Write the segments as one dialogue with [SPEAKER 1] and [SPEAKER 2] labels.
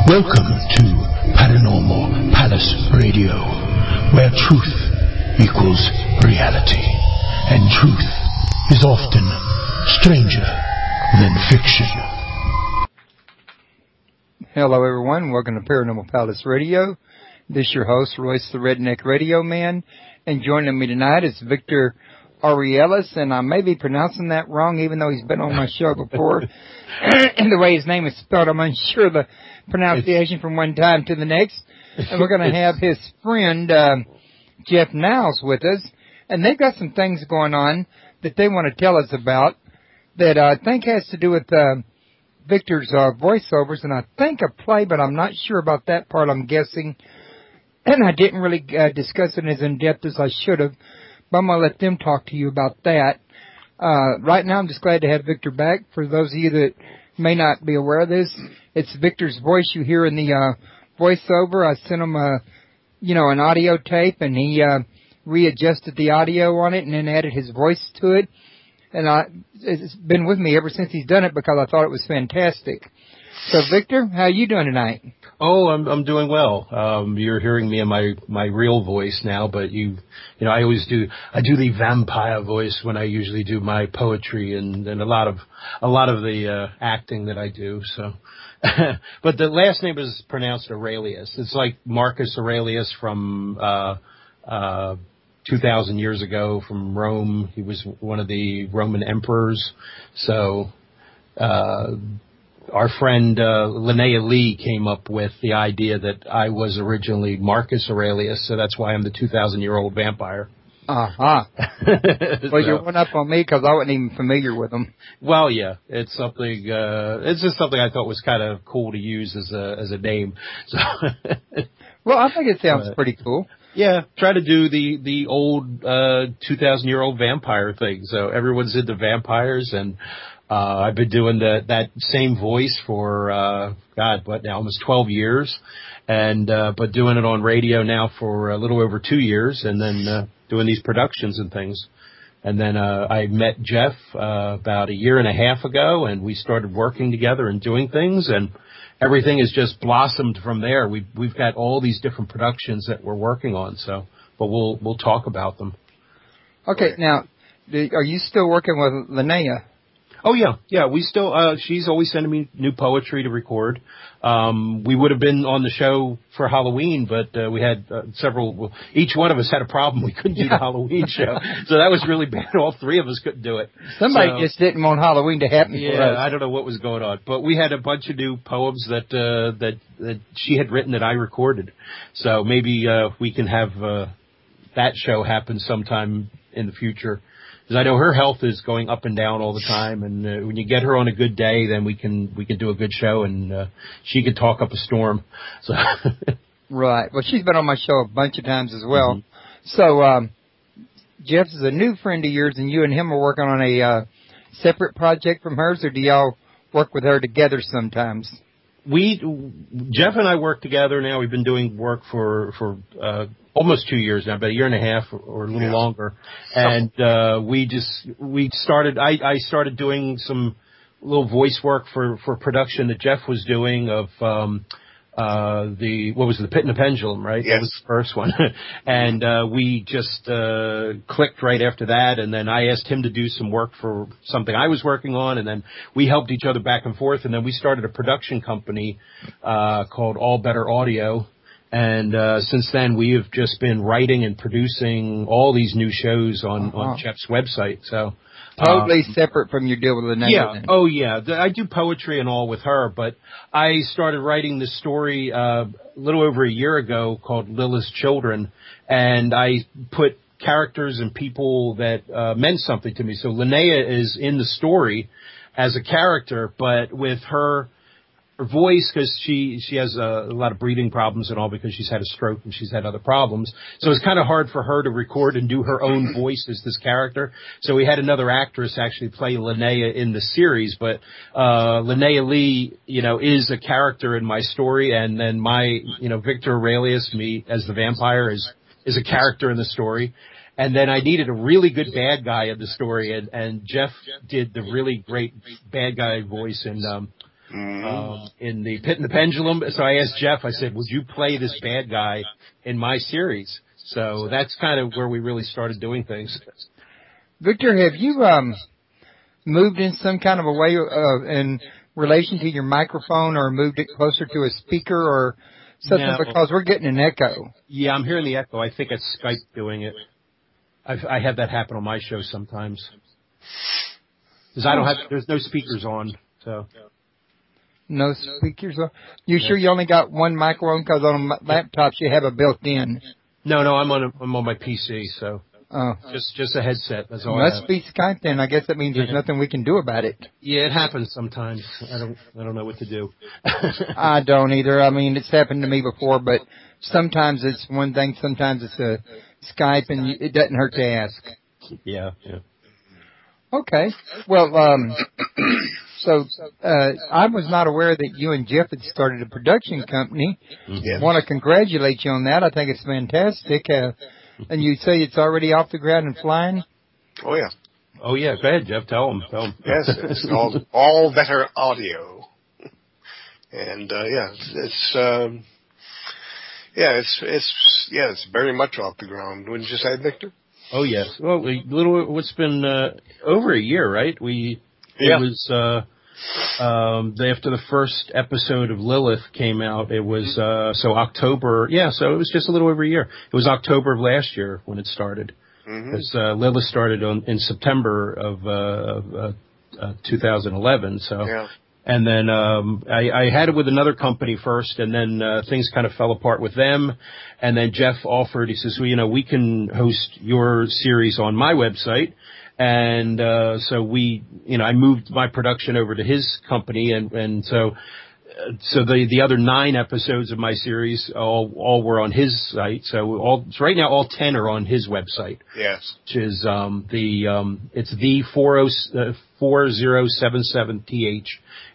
[SPEAKER 1] Welcome to Paranormal Palace Radio, where truth equals reality, and truth is often stranger than fiction.
[SPEAKER 2] Hello everyone, welcome to Paranormal Palace Radio. This is your host, Royce the Redneck Radio Man, and joining me tonight is Vicktor Arielis, and I may be pronouncing that wrong even though he's been on my show before. And the way his name is spelled, I'm unsure the pronunciation from one time to the next. And we're going to have his friend Jeff Niles with us, and they've got some things going on that they want to tell us about that I think has to do with Victor's voiceovers, and I think a play, but I'm not sure about that part, I'm guessing. And I didn't really discuss it as in-depth as I should have, but I'm going to let them talk to you about that. Right now, I'm just glad to have Vicktor back. For those of you that may not be aware of this, it's Victor's voice you hear in the voiceover. I sent him an audio tape, and he readjusted the audio on it and then added his voice to it. And it's been with me ever since he's done it because I thought it was fantastic. So, Vicktor, how are you doing tonight?
[SPEAKER 3] Oh, I'm doing well. You're hearing me in my real voice now, but I always do. I do the vampire voice when I usually do my poetry and a lot of the acting that I do. So, but the last name is pronounced Aurelius. It's like Marcus Aurelius from 2,000 years ago from Rome. He was one of the Roman emperors. So. Our friend Linnea Lee came up with the idea that I was originally Marcus Aurelius, so that's why I'm the 2,000-year-old vampire.
[SPEAKER 2] Uh-huh. Well, you're one up on me because I wasn't even familiar with them.
[SPEAKER 3] Well, yeah, it's something. It's just something I thought was kind of cool to use as a name. So
[SPEAKER 2] well, I think it sounds pretty cool.
[SPEAKER 3] Yeah, try to do the old 2,000-year-old vampire thing. So everyone's into vampires, and I've been doing that same voice for almost 12 years, and but doing it on radio now for a little over 2 years, and then doing these productions and things. And then I met Jeff about a year and a half ago, and we started working together and doing things, and everything has just blossomed from there. We've got all these different productions that we're working on, but we'll talk about them.
[SPEAKER 2] Okay, now, are you still working with Linnea?
[SPEAKER 3] Oh, yeah. We still, she's always sending me new poetry to record. We would have been on the show for Halloween, but we had each one of us had a problem. We couldn't do the Halloween show. So that was really bad. All three of us couldn't do it.
[SPEAKER 2] Somebody just didn't want Halloween to happen for us.
[SPEAKER 3] I don't know what was going on. But we had a bunch of new poems that she had written that I recorded. So maybe we can have that show happen sometime in the future. Because I know her health is going up and down all the time, and when you get her on a good day, then we can do a good show, and she can talk up a storm. So
[SPEAKER 2] right. Well, she's been on my show a bunch of times as well. Mm-hmm. So Jeff is a new friend of yours, and you and him are working on a separate project from hers, or do y'all work with her together sometimes?
[SPEAKER 3] Jeff and I work together now. We've been doing work for almost 2 years now, about a year and a half or a little longer. And we started. I started doing some little voice work for production that Jeff was doing of the Pit and the Pendulum, right?
[SPEAKER 4] Yes.
[SPEAKER 3] That was the first one. And we just clicked right after that, and then I asked him to do some work for something I was working on, and then we helped each other back and forth, and then we started a production company called All Better Audio. And since then, we have just been writing and producing all these new shows on Jeff's website. So
[SPEAKER 2] totally separate from your deal with Linnea.
[SPEAKER 3] Yeah.
[SPEAKER 2] Then.
[SPEAKER 3] Oh, yeah. I do poetry and all with her, but I started writing this story a little over a year ago called Lilith's Children, and I put characters and people that meant something to me. So Linnea is in the story as a character, but with her voice, because she has a lot of breathing problems and all because she's had a stroke and she's had other problems. So it's kind of hard for her to record and do her own voice as this character. So we had another actress actually play Linnea in the series, but Linnea Lee, is a character in my story, and then my, Victor Aurelius, me as the vampire, is a character in the story. And then I needed a really good bad guy in the story, and Jeff did the really great bad guy voice in in the Pit and the Pendulum. So I asked Jeff, I said, would you play this bad guy in my series? So that's kind of where we really started doing things.
[SPEAKER 2] Vicktor, have you moved in some kind of a way in relation to your microphone, or moved it closer to a speaker or something? No. Because we're getting an echo.
[SPEAKER 3] Yeah, I'm hearing the echo. I think it's Skype doing it. I have that happen on my show sometimes. Because there's no speakers on, so.
[SPEAKER 2] No speakers on? You sure you only got one microphone? Because on laptops you have a built-in.
[SPEAKER 3] No, I'm on my PC, so. Oh. Just a headset. That's all.
[SPEAKER 2] Must be Skype then. I guess that means there's nothing we can do about it.
[SPEAKER 3] Yeah, it happens sometimes. I don't know what to do.
[SPEAKER 2] I don't either. I mean, it's happened to me before, but sometimes it's one thing, sometimes it's a Skype, and it doesn't hurt to ask.
[SPEAKER 3] Yeah.
[SPEAKER 2] Okay. Well, I was not aware that you and Jeff had started a production company.
[SPEAKER 4] Yes.
[SPEAKER 2] Want to congratulate you on that. I think it's fantastic. And you say it's already off the ground and flying?
[SPEAKER 4] Oh, yeah.
[SPEAKER 3] Oh, yeah. Go ahead, Jeff. Tell them.
[SPEAKER 4] Yes, it's called All Better Audio. And, it's very much off the ground. Wouldn't you say, Vicktor?
[SPEAKER 3] Oh, yes. Well, what's been over a year, right? It was after the first episode of Lilith came out. It was October. Yeah, so it was just a little over a year. It was October of last year when it started. Because Lilith started in September of 2011. So. Yeah. And then I had it with another company first, and then things kind of fell apart with them. And then Jeff offered, he says, well, we can host your series on my website. And so I moved my production over to his company, and so the other 9 episodes of my series all were on his site. So right now all 10 are on his website.
[SPEAKER 4] Yes.
[SPEAKER 3] Which is it's the 4077th.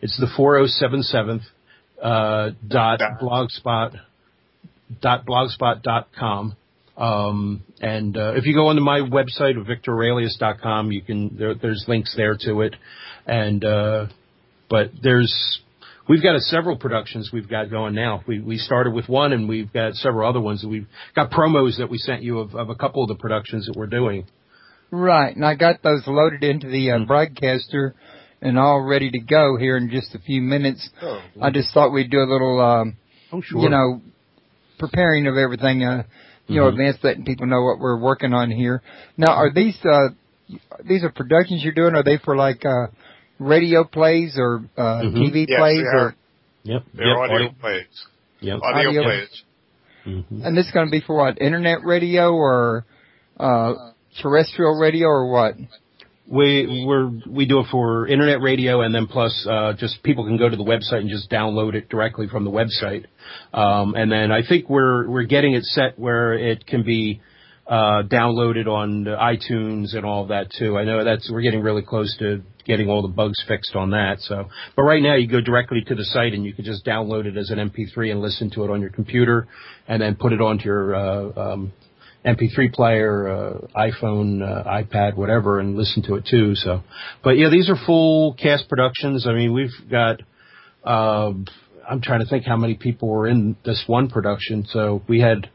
[SPEAKER 3] It's the 4077th blogspot.com. And if you go onto my website of VictorAurelius.com, there's links there to it. And but we've got several productions we've got going now. We started with one, and we've got several other ones. We've got promos that we sent you of a couple of the productions that we're doing.
[SPEAKER 2] Right, and I got those loaded into the broadcaster and all ready to go here in just a few minutes. Oh, I just thought we'd do a little, preparing of everything, advance letting people know what we're working on here. Now, are these are productions you're doing? Are they for like radio plays or TV plays?
[SPEAKER 4] They are.
[SPEAKER 3] Yep.
[SPEAKER 4] They're audio plays.
[SPEAKER 3] Yep.
[SPEAKER 4] Audio plays.
[SPEAKER 2] Mm-hmm. And this is going to be for what? Internet radio or terrestrial radio or what?
[SPEAKER 3] We do it for internet radio, and then plus just people can go to the website and just download it directly from the website. And then I think we're getting it set where it can be downloaded on iTunes and all of that too. I know we're getting really close to getting all the bugs fixed on that. So, but right now you go directly to the site and you can just download it as an MP3 and listen to it on your computer, and then put it onto your MP3 player, iPhone, iPad, whatever, and listen to it too. So, but yeah, these are full cast productions. I mean, we've got, I'm trying to think how many people were in this one production. So we had,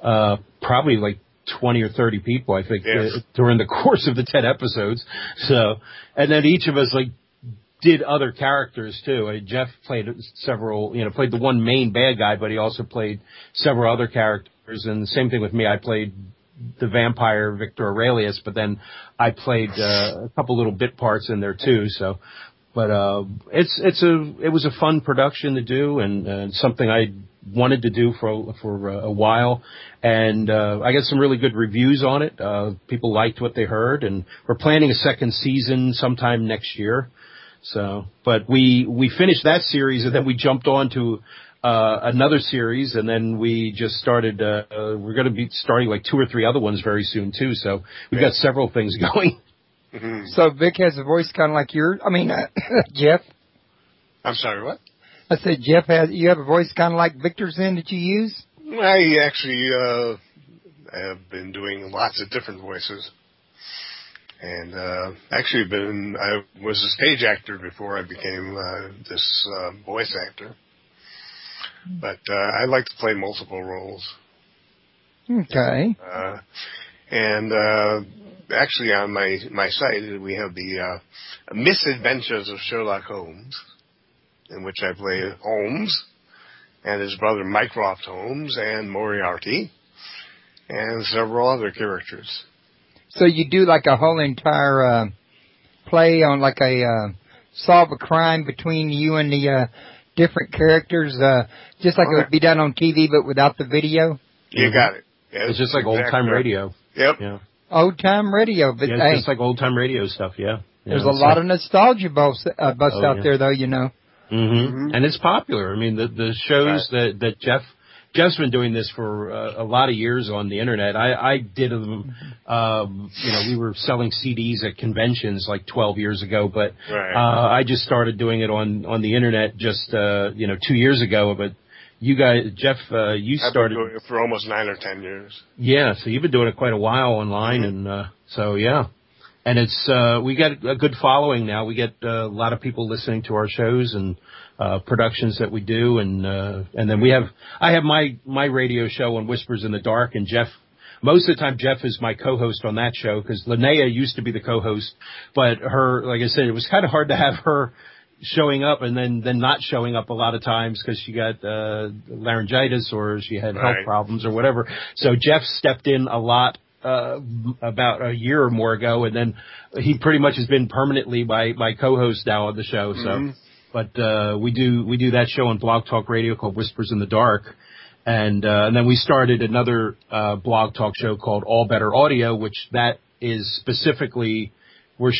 [SPEAKER 3] probably like 20 or 30 people, I think, during the course of the 10 episodes. So, and then each of us did other characters too. Jeff played several, played the one main bad guy, but he also played several other characters. And the same thing with me. I played the vampire Vicktor Aurelius, but then I played a couple little bit parts in there too. So, but it was a fun production to do, and something I wanted to do for a while. And I got some really good reviews on it. People liked what they heard, and we're planning a second season sometime next year. So, but we finished that series, and then we jumped on to another series, and then we just started, we're going to be starting like 2 or 3 other ones very soon too. So we've got several things going.
[SPEAKER 2] Mm-hmm. So Vic has a voice kind of like yours. I mean, Jeff.
[SPEAKER 4] I'm sorry, what?
[SPEAKER 2] I said you have a voice kind of like Victor's in that you use?
[SPEAKER 4] I actually have been doing lots of different voices. And actually, I was a stage actor before I became this voice actor. But I like to play multiple roles.
[SPEAKER 2] Okay.
[SPEAKER 4] And actually, on my site, we have the Misadventures of Sherlock Holmes, in which I play Holmes and his brother Mycroft Holmes and Moriarty and several other characters.
[SPEAKER 2] So you do like a whole entire play on like a solve a crime between you and the different characters, just like it would be done on TV but without the video?
[SPEAKER 4] You got it. Yeah,
[SPEAKER 3] it's just like old-time radio.
[SPEAKER 4] Yep.
[SPEAKER 3] Yeah.
[SPEAKER 2] Old-time radio. But
[SPEAKER 3] it's just like old-time radio stuff, yeah.
[SPEAKER 2] There's a lot of nostalgia busts out there, though, you know.
[SPEAKER 3] Mm-hmm. And it's popular. I mean, the shows that Jeff's been doing this for a lot of years on the internet. I did them. We were selling CDs at conventions like 12 years ago, but I just started doing it on the internet just 2 years ago. But you guys, Jeff, you started
[SPEAKER 4] I've been doing it for almost 9 or 10 years.
[SPEAKER 3] Yeah, so you've been doing it quite a while online, and so yeah. And it's we got a good following now. We get a lot of people listening to our shows and productions that we do, and then I have my radio show on Whispers in the Dark, and Jeff. Most of the time, Jeff is my co-host on that show because Linnea used to be the co-host, but her, like I said, it was kind of hard to have her showing up and then not showing up a lot of times because she got laryngitis or she had health problems or whatever. So Jeff stepped in a lot. About a year or more ago, and then he pretty much has been permanently my co-host now on the show. So, but we do that show on Blog Talk Radio called Whispers in the Dark, and then we started another Blog Talk show called All Better Audio, which that is specifically we're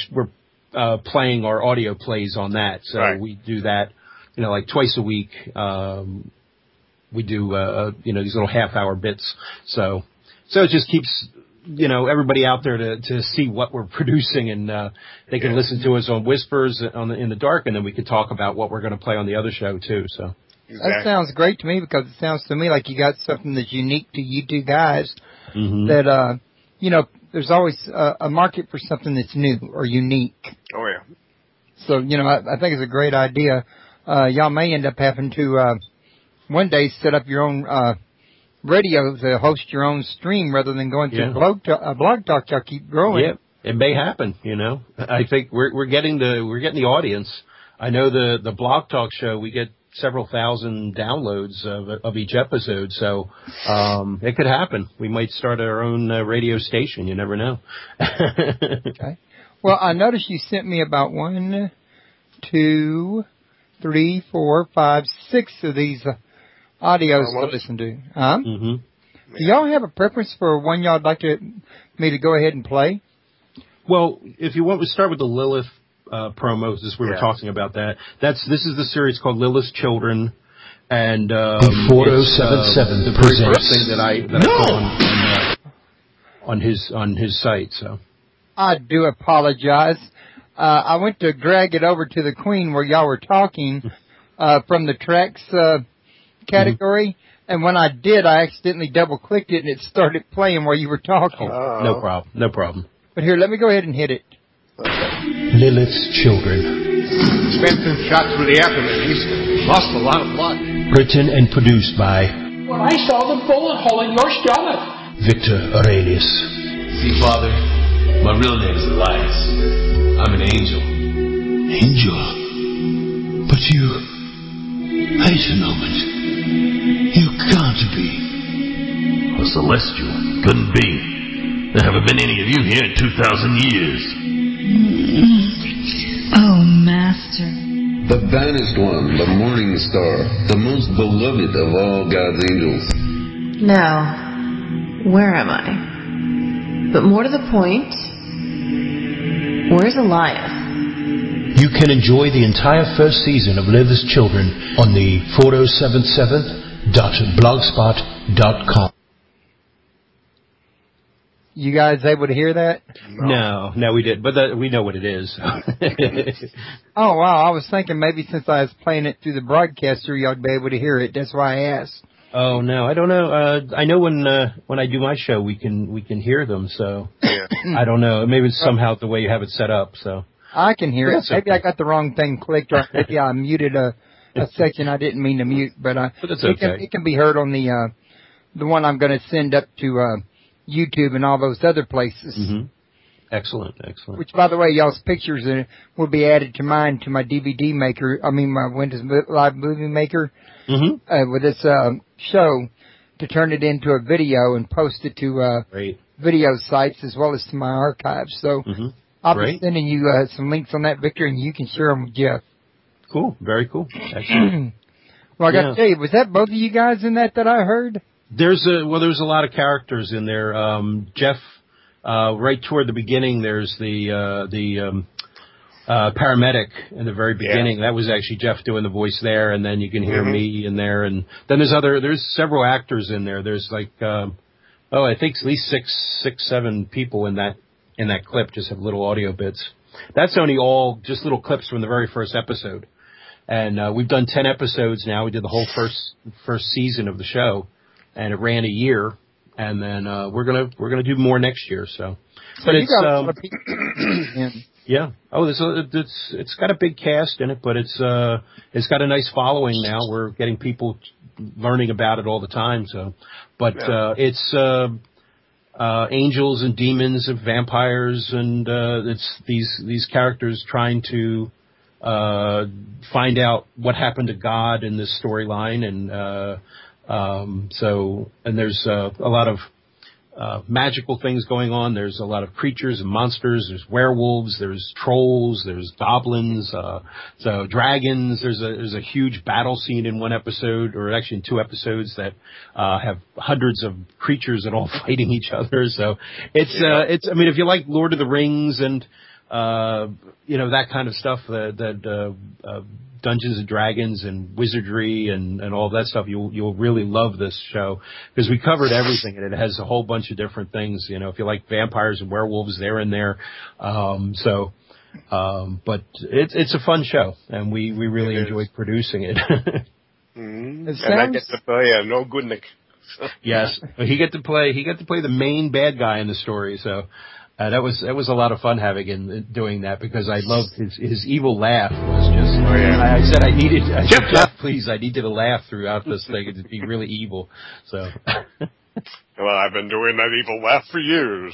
[SPEAKER 3] playing our audio plays on that. So we do that, like twice a week. We do these little half-hour bits. So it just keeps everybody out there to see what we're producing, and they can listen to us on Whispers in the Dark, and then we can talk about what we're going to play on the other show too. So
[SPEAKER 2] that sounds great to me because it sounds to me like you got something that's unique to you two guys. That there's always a market for something that's new or unique.
[SPEAKER 4] Oh yeah.
[SPEAKER 2] So I think it's a great idea. Y'all may end up having to one day set up your own radio to host your own stream rather than going to Blog Talk. Y'all keep growing.
[SPEAKER 3] Yeah, it may happen. I think we're getting the audience. I know the Blog Talk show, we get several thousand downloads of each episode, so it could happen. We might start our own radio station. You never know.
[SPEAKER 2] Okay. Well, I noticed you sent me about 1, 2, 3, 4, 5, 6 of these audios to listen to. Do y'all have a preference for one y'all'd like me to go ahead and play?
[SPEAKER 3] Well, if you want, we start with the Lilith promos, as we were talking about that. This is the series called Lilith's Children, and
[SPEAKER 1] the 4077
[SPEAKER 3] the very first thing that I put on his site. So
[SPEAKER 2] I do apologize. I went to drag it over to the Queen where y'all were talking from the tracks category, and when I did, I accidentally double-clicked it, and it started playing while you were talking.
[SPEAKER 3] No problem.
[SPEAKER 2] But here, let me go ahead and hit it.
[SPEAKER 1] Lilith's Children.
[SPEAKER 5] Spent some shots through the abdomen. He's lost a lot of blood.
[SPEAKER 1] Written and produced by...
[SPEAKER 6] Well, I saw the bullet hole in your stomach.
[SPEAKER 1] Vicktor Aurelius.
[SPEAKER 7] See, Father, my real name is Elias. I'm an angel.
[SPEAKER 1] Angel? But you... Wait a moment. You can't be.
[SPEAKER 7] A celestial. Couldn't be. There haven't been any of you here in 2,000 years.
[SPEAKER 8] Oh, Master.
[SPEAKER 9] The banished one, the morning star, the most beloved of all God's angels.
[SPEAKER 8] Now, where am I? But more to the point, where's Elias?
[SPEAKER 1] You can enjoy the entire first season of Lilith's Children on the 4077.blogspot.com.
[SPEAKER 2] You guys able to hear that?
[SPEAKER 3] No, we didn't, but we know what it is.
[SPEAKER 2] Oh, wow. I was thinking maybe since I was playing it through the broadcaster, y'all'd be able to hear it. That's why I asked.
[SPEAKER 3] Oh no, I don't know. I know when I do my show, we can hear them. So I don't know. Maybe it's somehow the way you have it set up. So
[SPEAKER 2] I can hear it. Maybe
[SPEAKER 3] okay.
[SPEAKER 2] I got the wrong thing clicked, or maybe I muted a section I didn't mean to mute. But
[SPEAKER 3] it's okay.
[SPEAKER 2] It can be heard on the one I'm going to send up to YouTube and all those other places.
[SPEAKER 3] Mm-hmm. Excellent.
[SPEAKER 2] Which, by the way, y'all's pictures will be added to my DVD maker. I mean, my Windows Live Movie Maker.
[SPEAKER 3] Mm-hmm.
[SPEAKER 2] With this show, to turn it into a video and post it to video sites as well as to my archives. So I'll be sending you some links on that, Victor, and you can share them with Jeff.
[SPEAKER 3] Cool. Very cool. Excellent.
[SPEAKER 2] Well, I got to tell you, was that both of you guys in that I heard?
[SPEAKER 3] There's a lot of characters in there. Jeff, right toward the beginning, there's the paramedic in the very beginning. That was actually Jeff doing the voice there, and then you can hear me in there, and then there's several actors in there. There's like I think at least six, 7 people in that clip just have little audio bits. That's only all just little clips from the very first episode, and we've done 10 episodes now. We did the whole first season of the show, and it ran a year, and then we're gonna do more next year. So but
[SPEAKER 2] you
[SPEAKER 3] it's
[SPEAKER 2] got a lot of people
[SPEAKER 3] yeah. Oh, it's got a big cast in it, but it's got a nice following now. We're getting people learning about it all the time. So, but it's angels and demons and vampires, and it's these characters trying to find out what happened to God in this storyline, and there's a lot of magical things going on. There's a lot of creatures and monsters. There's werewolves. There's trolls. There's goblins. So dragons. There's a huge battle scene in one episode, or actually in 2 episodes, that have hundreds of creatures that all fighting each other. So it's. I mean, if you like Lord of the Rings and that kind of stuff, that Dungeons and Dragons and wizardry and all that stuff, you'll really love this show, because we covered everything, and it has a whole bunch of different things. If you like vampires and werewolves, they're in there. But it's a fun show, and we really enjoyed producing it.
[SPEAKER 4] And I get to play No Goodnick.
[SPEAKER 3] Yes, he got to play the main bad guy in the story. So. That was a lot of fun doing that, because I loved his evil laugh. Was just. Oh, yeah. I said Jeff, please, I need you to laugh throughout this thing. It'd be really evil. So.
[SPEAKER 4] Well, I've been doing that evil laugh for years.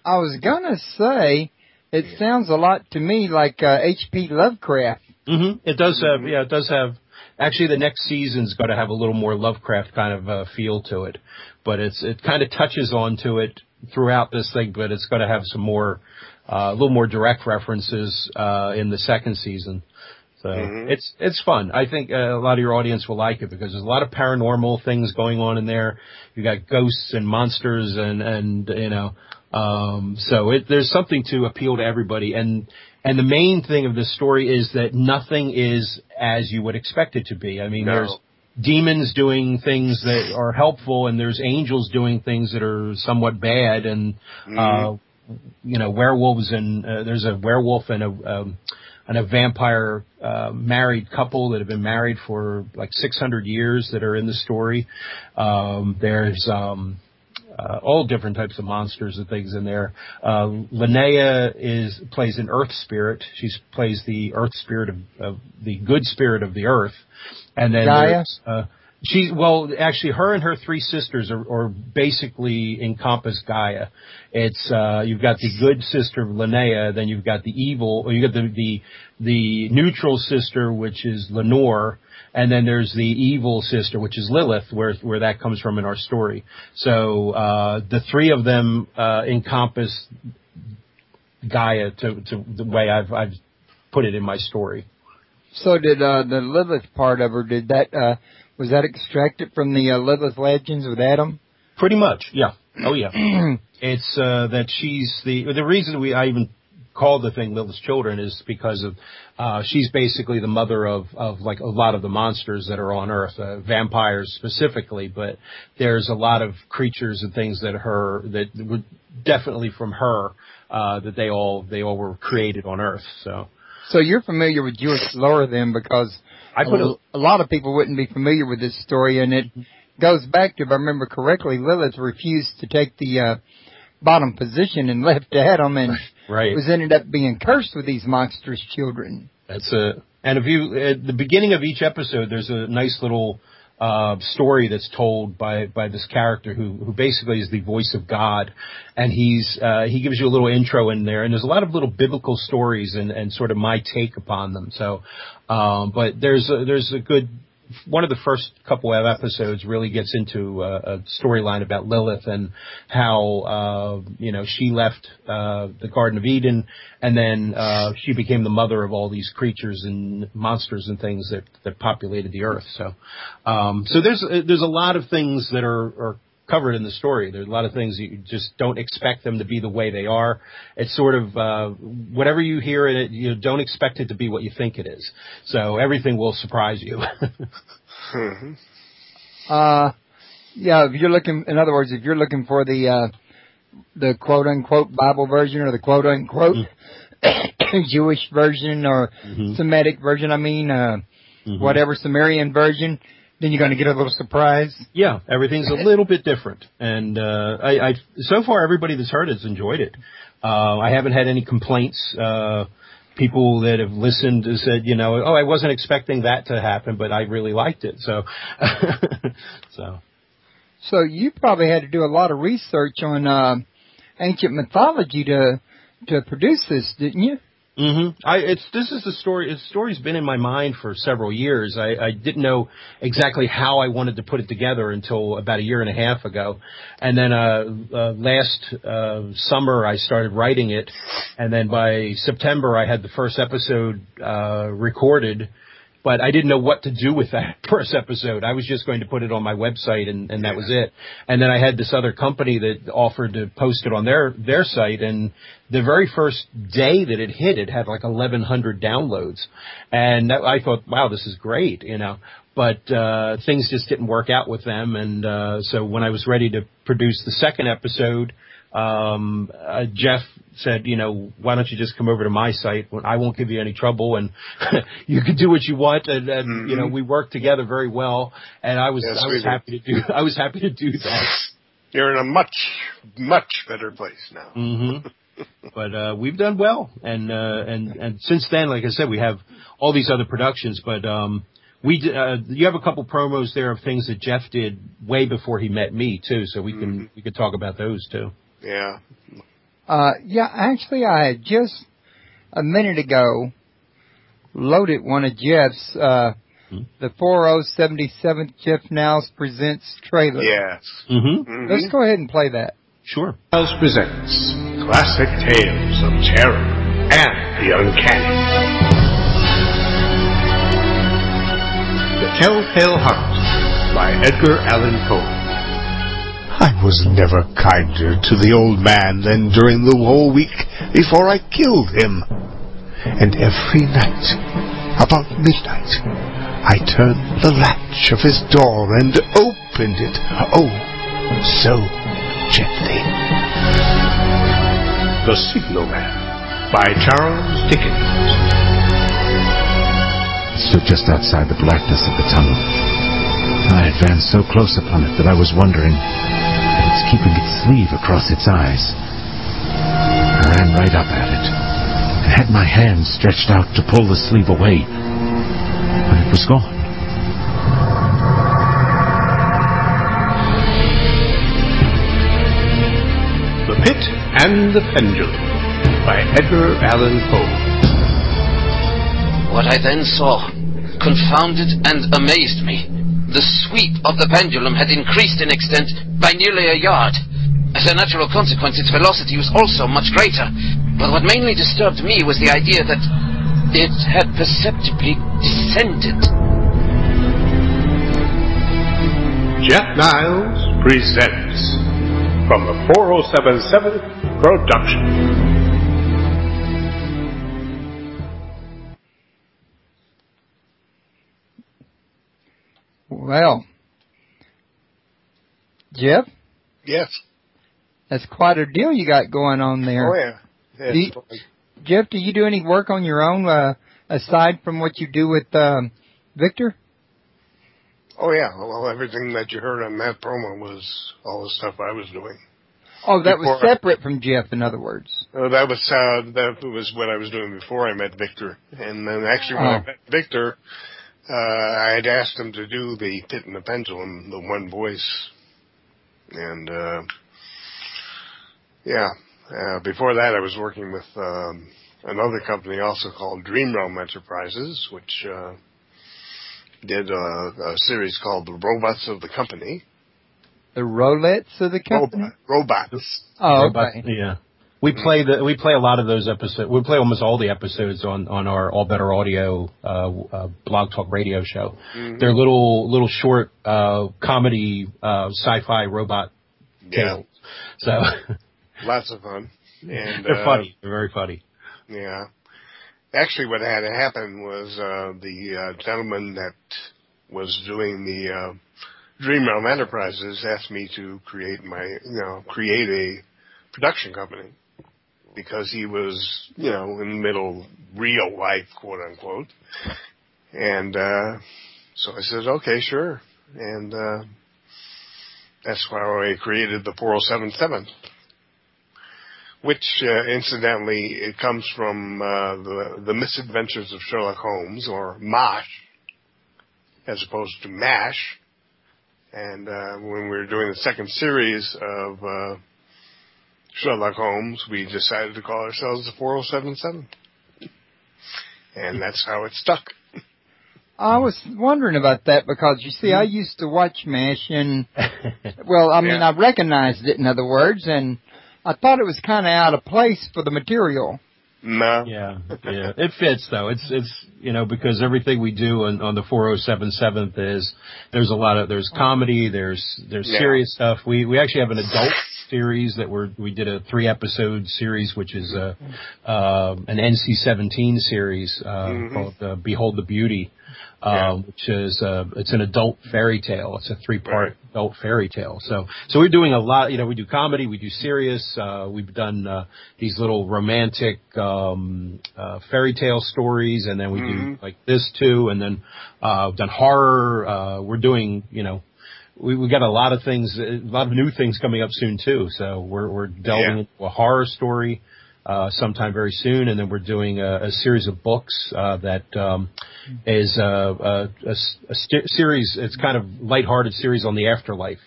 [SPEAKER 2] I was gonna say, it sounds a lot to me like H.P. Lovecraft.
[SPEAKER 3] Mm-hmm. It does have. Yeah, it does have. Actually, the next season's got to have a little more Lovecraft kind of feel to it, but it kind of touches onto it throughout this thing, but it's going to have some more, a little more direct references in the second season. So it's fun. I think a lot of your audience will like it, because there's a lot of paranormal things going on in there. You got ghosts and monsters, and so there's something to appeal to everybody. And the main thing of this story is that nothing is as you would expect it to be. I mean, there's demons doing things that are helpful, and there's angels doing things that are somewhat bad, and werewolves, and there's a werewolf and a vampire married couple that have been married for like 600 years that are in the story. There's all different types of monsters and things in there. Linnea plays an earth spirit. She plays the earth spirit of the good spirit of the earth. And then
[SPEAKER 2] Gaia?
[SPEAKER 3] Actually, her and her 3 sisters are basically encompass Gaia. It's you've got the good sister Linnea, then you've got the evil, or you got the neutral sister, which is Lenore, and then there's the evil sister, which is Lilith, where that comes from in our story. So the 3 of them encompass Gaia to the way I've put it in my story.
[SPEAKER 2] So did the Lilith part of her, was that extracted from the Lilith legends with Adam?
[SPEAKER 3] Pretty much, yeah. Oh, yeah. It's that she's the reason I even called the thing Lilith's Children is because of she's basically the mother of like a lot of the monsters that are on Earth, vampires specifically, but there's a lot of creatures and things that were definitely from her, that they all were created on Earth. So you're familiar with Jewish lore then, because
[SPEAKER 2] A lot of people wouldn't be familiar with this story, and it goes back to, if I remember correctly, Lilith refused to take the bottom position and left Adam, and was ended up being cursed with these monstrous children.
[SPEAKER 3] And if you at the beginning of each episode, there's a nice little story that's told by this character who basically is the voice of God, and he gives you a little intro in there, and there's a lot of little biblical stories and sort of my take upon them. So, but there's a good. One of the first couple of episodes really gets into a storyline about Lilith and how, she left the Garden of Eden, and then she became the mother of all these creatures and monsters and things that populated the earth. So there's a lot of things that are covered in the story. There's a lot of things you just don't expect them to be the way they are. It's sort of whatever you hear in it, you don't expect it to be what you think it is. So everything will surprise you.
[SPEAKER 2] If you're looking, in other words, if you're looking for the quote unquote Bible version or the quote unquote Jewish version or Semitic version, whatever Sumerian version, then you're going to get a little surprise.
[SPEAKER 3] Yeah, everything's a little bit different. And I so far, everybody that's heard it has enjoyed it. I haven't had any complaints. People that have listened have said, I wasn't expecting that to happen, but I really liked it. So
[SPEAKER 2] you probably had to do a lot of research on ancient mythology to produce this, didn't you?
[SPEAKER 3] This is the story. The story's been in my mind for several years. I didn't know exactly how I wanted to put it together until about a year and a half ago. And then, last summer I started writing it. And then by September I had the first episode, recorded. But I didn't know what to do with that first episode. I was just going to put it on my website and that was it. And then I had this other company that offered to post it on their site, and the very first day that it hit, it had like 1,100 downloads. And I thought, wow, this is great, But things just didn't work out with them, and so when I was ready to produce the second episode, Jeff said, why don't you just come over to my site? I won't give you any trouble, and you can do what you want. And we worked together very well, and I was happy to do that.
[SPEAKER 4] You're in a much, much better place now.
[SPEAKER 3] But we've done well, and since then, like I said, we have all these other productions, but you have a couple promos there of things that Jeff did way before he met me too, so we could talk about those too.
[SPEAKER 4] Yeah.
[SPEAKER 2] Actually, I had just a minute ago loaded one of Jeff's, the 4077th Jeff Niles Presents trailer.
[SPEAKER 4] Yes.
[SPEAKER 2] Let's go ahead and play that.
[SPEAKER 3] Sure.
[SPEAKER 5] Niles Presents Classic Tales of Terror and the Uncanny. The Telltale Heart by Edgar Allan Poe.
[SPEAKER 10] I was never kinder to the old man than during the whole week before I killed him. And every night, about midnight, I turned the latch of his door and opened it, oh, so gently.
[SPEAKER 5] The Signal Man by Charles Dickens.
[SPEAKER 11] It stood just outside the blackness of the tunnel. I advanced so close upon it that I was wondering if it's keeping its sleeve across its eyes. I ran right up at it and had my hand stretched out to pull the sleeve away, but it was gone.
[SPEAKER 5] The Pit and the Pendulum by Edgar Allan Poe.
[SPEAKER 12] What I then saw confounded and amazed me. The sweep of the pendulum had increased in extent by nearly a yard. As a natural consequence, its velocity was also much greater. But what mainly disturbed me was the idea that it had perceptibly descended.
[SPEAKER 5] Jeff Niles presents from the 4077 production.
[SPEAKER 2] Well, Jeff?
[SPEAKER 4] Yes.
[SPEAKER 2] That's quite a deal you got going on there.
[SPEAKER 4] Oh, yeah.
[SPEAKER 2] Jeff, do you do any work on your own, aside from what you do with Vicktor?
[SPEAKER 4] Oh, yeah. Well, everything that you heard on that promo was all the stuff I was doing.
[SPEAKER 2] Oh, that was separate from Jeff, in other words.
[SPEAKER 4] That was what I was doing before I met Vicktor. And then actually when I met Vicktor, I had asked him to do the Pit and the Pendulum, the one voice. And, before that I was working with another company also called Dream Realm Enterprises, which did a series called The Robots of the Company.
[SPEAKER 2] The Rolettes of the company?
[SPEAKER 4] Robots.
[SPEAKER 2] Oh,
[SPEAKER 3] okay. Yeah. We play a lot of those episodes. We play almost all the episodes on our All Better Audio Blog Talk Radio show. Mm-hmm. They're little short comedy sci-fi robot tales. So
[SPEAKER 4] lots of fun. And
[SPEAKER 3] they're funny. They're very funny.
[SPEAKER 4] Yeah. Actually, what had happened was the gentleman that was doing the Dream Realm Enterprises asked me to create a production company because he was, in the middle of real life, quote unquote. And so I said, okay, sure. And that's why I created the 4077. Which, incidentally, it comes from the Misadventures of Sherlock Holmes, or MOSH, as opposed to MASH. And when we were doing the second series of Sherlock Holmes, we decided to call ourselves the 4077. And that's how it stuck.
[SPEAKER 2] I was wondering about that because, you see, I used to watch MASH, and, I recognized it, in other words, and I thought it was kind of out of place for the material.
[SPEAKER 4] No.
[SPEAKER 3] Yeah. It fits though. It's because everything we do on the 4077 is there's comedy, there's serious stuff. We actually have an adult series that we did a 3-episode series, which is an NC-17 series called Behold the Beauty. Which is it's an adult fairy tale. It's a 3-part adult fairy tale. So we're doing a lot. We do comedy, we do serious. We've done these little romantic fairy tale stories, and then we do like this too. And then we've done horror. We're doing we got a lot of things, a lot of new things coming up soon too. So we're delving into a horror story sometime very soon, and then we're doing a series of books that is a series. It's kind of lighthearted series on the afterlife.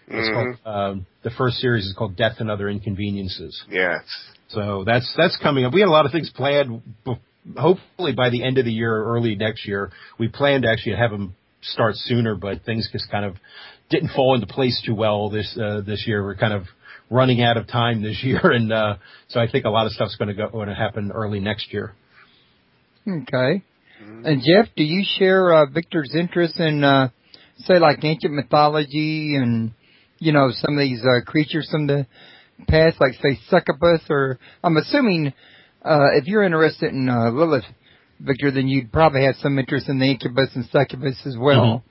[SPEAKER 3] It's called, the first series is called Death and Other Inconveniences.
[SPEAKER 4] Yes.
[SPEAKER 3] So that's coming up. We had a lot of things planned. Hopefully by the end of the year or early next year, we plan to actually have them start sooner, but things just kind of didn't fall into place too well this year. We're kind of running out of time this year, and so I think a lot of stuff's going to happen early next year.
[SPEAKER 2] Okay. And Jeff, do you share Vicktor's interest in, say, like ancient mythology and some of these creatures from the past, like say succubus? Or I'm assuming if you're interested in Lilith, Vicktor, then you'd probably have some interest in the incubus and succubus as well. Mm-hmm.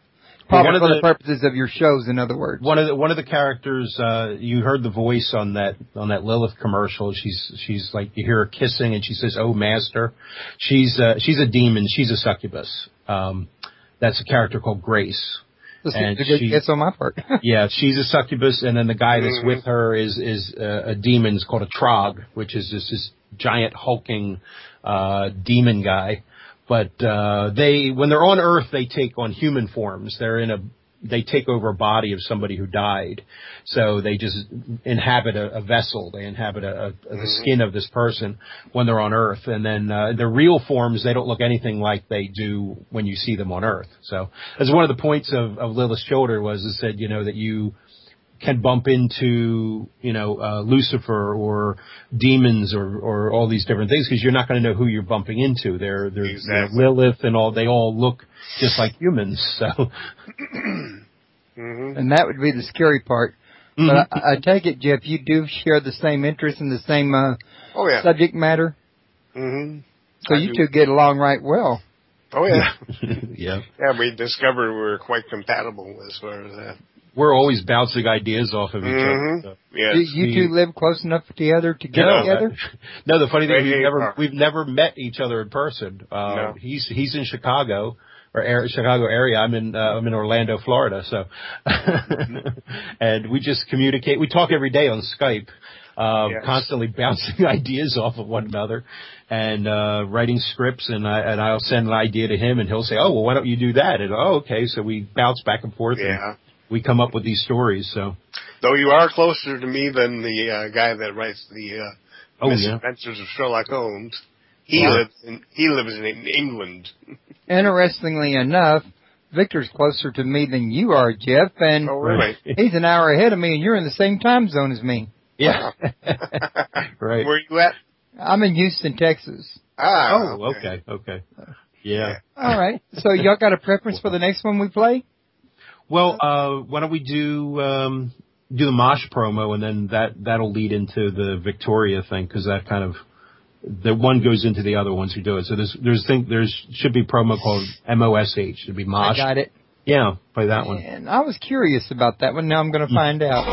[SPEAKER 2] Probably for the purposes of your shows, in other words. One
[SPEAKER 3] of the characters, you heard the voice on that Lilith commercial. She's like, you hear her kissing, and she says, "Oh, master." She's a demon. She's a succubus. That's a character called Grace.
[SPEAKER 2] It's on my part.
[SPEAKER 3] Yeah, she's a succubus, and then the guy that's with her is a demon. It's called a Trog, which is this giant hulking demon guy. But when they're on Earth, they take on human forms. They take over a body of somebody who died. So they just inhabit a vessel. They inhabit the skin of this person when they're on Earth. And then their real forms, they don't look anything like they do when you see them on Earth. So as one of the points of Lilith's Shoulder was, it said, that you can bump into, Lucifer or demons or all these different things, because you're not going to know who you're bumping into. They're
[SPEAKER 4] exactly.
[SPEAKER 3] Lilith and all, they all look just like humans. So,
[SPEAKER 2] and that would be the scary part. But I take it, Jeff, you do share the same interest in the same subject matter. So you two get along right well.
[SPEAKER 4] Oh yeah,
[SPEAKER 3] yeah.
[SPEAKER 4] Yeah, we discovered we were quite compatible as far as that.
[SPEAKER 3] We're always bouncing ideas off of each other. So.
[SPEAKER 4] Yes.
[SPEAKER 2] Do you two live close enough together to get together?
[SPEAKER 3] No, the funny thing is we've never met each other in person.
[SPEAKER 4] No.
[SPEAKER 3] He's in Chicago. Chicago area. I'm in Orlando, Florida. So, and we just communicate. We talk every day on Skype, constantly bouncing ideas off of one another, and writing scripts. And I'll send an idea to him, and he'll say, "Oh, well, why don't you do that?" And okay, so we bounce back and forth.
[SPEAKER 4] Yeah.
[SPEAKER 3] And we come up with these stories. So,
[SPEAKER 4] though you are closer to me than the guy that writes the Misadventures of Sherlock Holmes. He lives in England.
[SPEAKER 2] Interestingly enough, Victor's closer to me than you are, Jeff, and he's an hour ahead of me, and you're in the same time zone as me.
[SPEAKER 3] Yeah. Right.
[SPEAKER 4] Where are you at?
[SPEAKER 2] I'm in Houston, Texas.
[SPEAKER 3] Okay. Yeah.
[SPEAKER 2] All right. So y'all got a preference for the next one we play?
[SPEAKER 3] Well, why don't we do the Mosh promo, and then that'll lead into the Victoria thing, because that kind of the one goes into the other ones who do it. So there should be a promo called MOSH. It'd be Mosh.
[SPEAKER 2] I got it.
[SPEAKER 3] Yeah, play that one.
[SPEAKER 2] And I was curious about that one. Now I'm going to find out.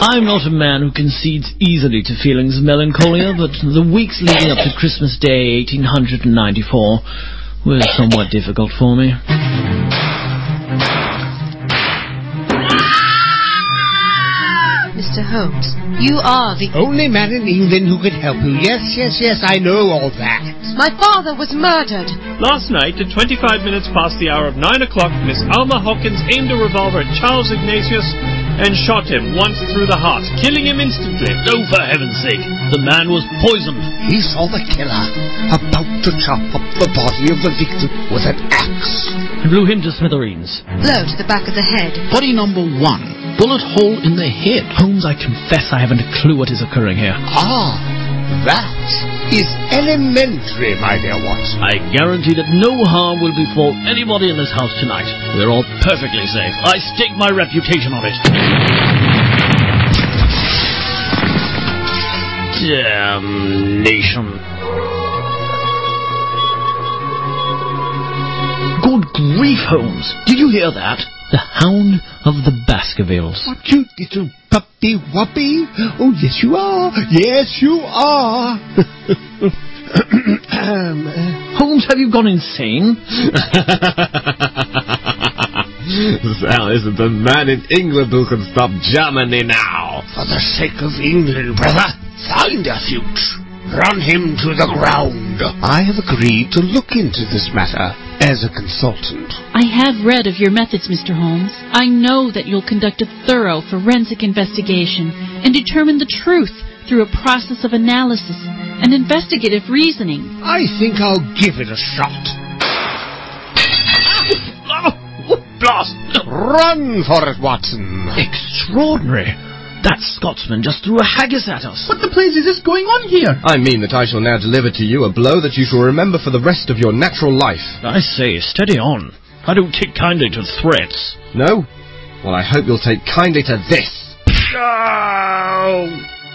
[SPEAKER 13] I'm not a man who concedes easily to feelings of melancholia, but the weeks leading up to Christmas Day 1894 were somewhat difficult for me.
[SPEAKER 14] Mr. Holmes, you are the
[SPEAKER 10] only man in England who could help you. Yes, I know all that.
[SPEAKER 14] My father was murdered.
[SPEAKER 15] Last night, at 25 minutes past the hour of 9 o'clock, Miss Alma Hawkins aimed a revolver at Charles Ignatius and shot him once through the heart, killing him instantly.
[SPEAKER 7] Oh, for heaven's sake, the man was poisoned.
[SPEAKER 10] He saw the killer about to chop up the body of the victim with an axe.
[SPEAKER 13] And blew him to smithereens.
[SPEAKER 14] Blow to the back of the head.
[SPEAKER 7] Body number 1, bullet hole in the head.
[SPEAKER 13] Holmes, I confess I haven't a clue what is occurring here.
[SPEAKER 10] Ah, that is elementary, my dear Watson.
[SPEAKER 7] I guarantee that no harm will befall anybody in this house tonight. We're all perfectly safe. I stake my reputation on it. Damnation.
[SPEAKER 13] Good grief, Holmes. Did you hear that? The Hound of the Baskervilles.
[SPEAKER 10] What, you little puppy-wuppy? Oh, yes, you are. Yes, you are.
[SPEAKER 13] Holmes, have you gone insane?
[SPEAKER 11] There isn't a man in England who can stop Germany now.
[SPEAKER 10] For the sake of England, brother, find a fuse. Run him to the ground. I have agreed to look into this matter as a consultant.
[SPEAKER 16] I have read of your methods, Mr. Holmes. I know that you'll conduct a thorough forensic investigation and determine the truth through a process of analysis and investigative reasoning.
[SPEAKER 10] I think I'll give it a shot.
[SPEAKER 7] Blast!
[SPEAKER 10] Run for it, Watson.
[SPEAKER 13] Extraordinary. That Scotsman just threw a haggis at us.
[SPEAKER 6] What the place is this going on here?
[SPEAKER 17] I mean that I shall now deliver to you a blow that you shall remember for the rest of your natural life.
[SPEAKER 13] I say, steady on. I don't take kindly to threats.
[SPEAKER 17] No? Well, I hope you'll take kindly to this.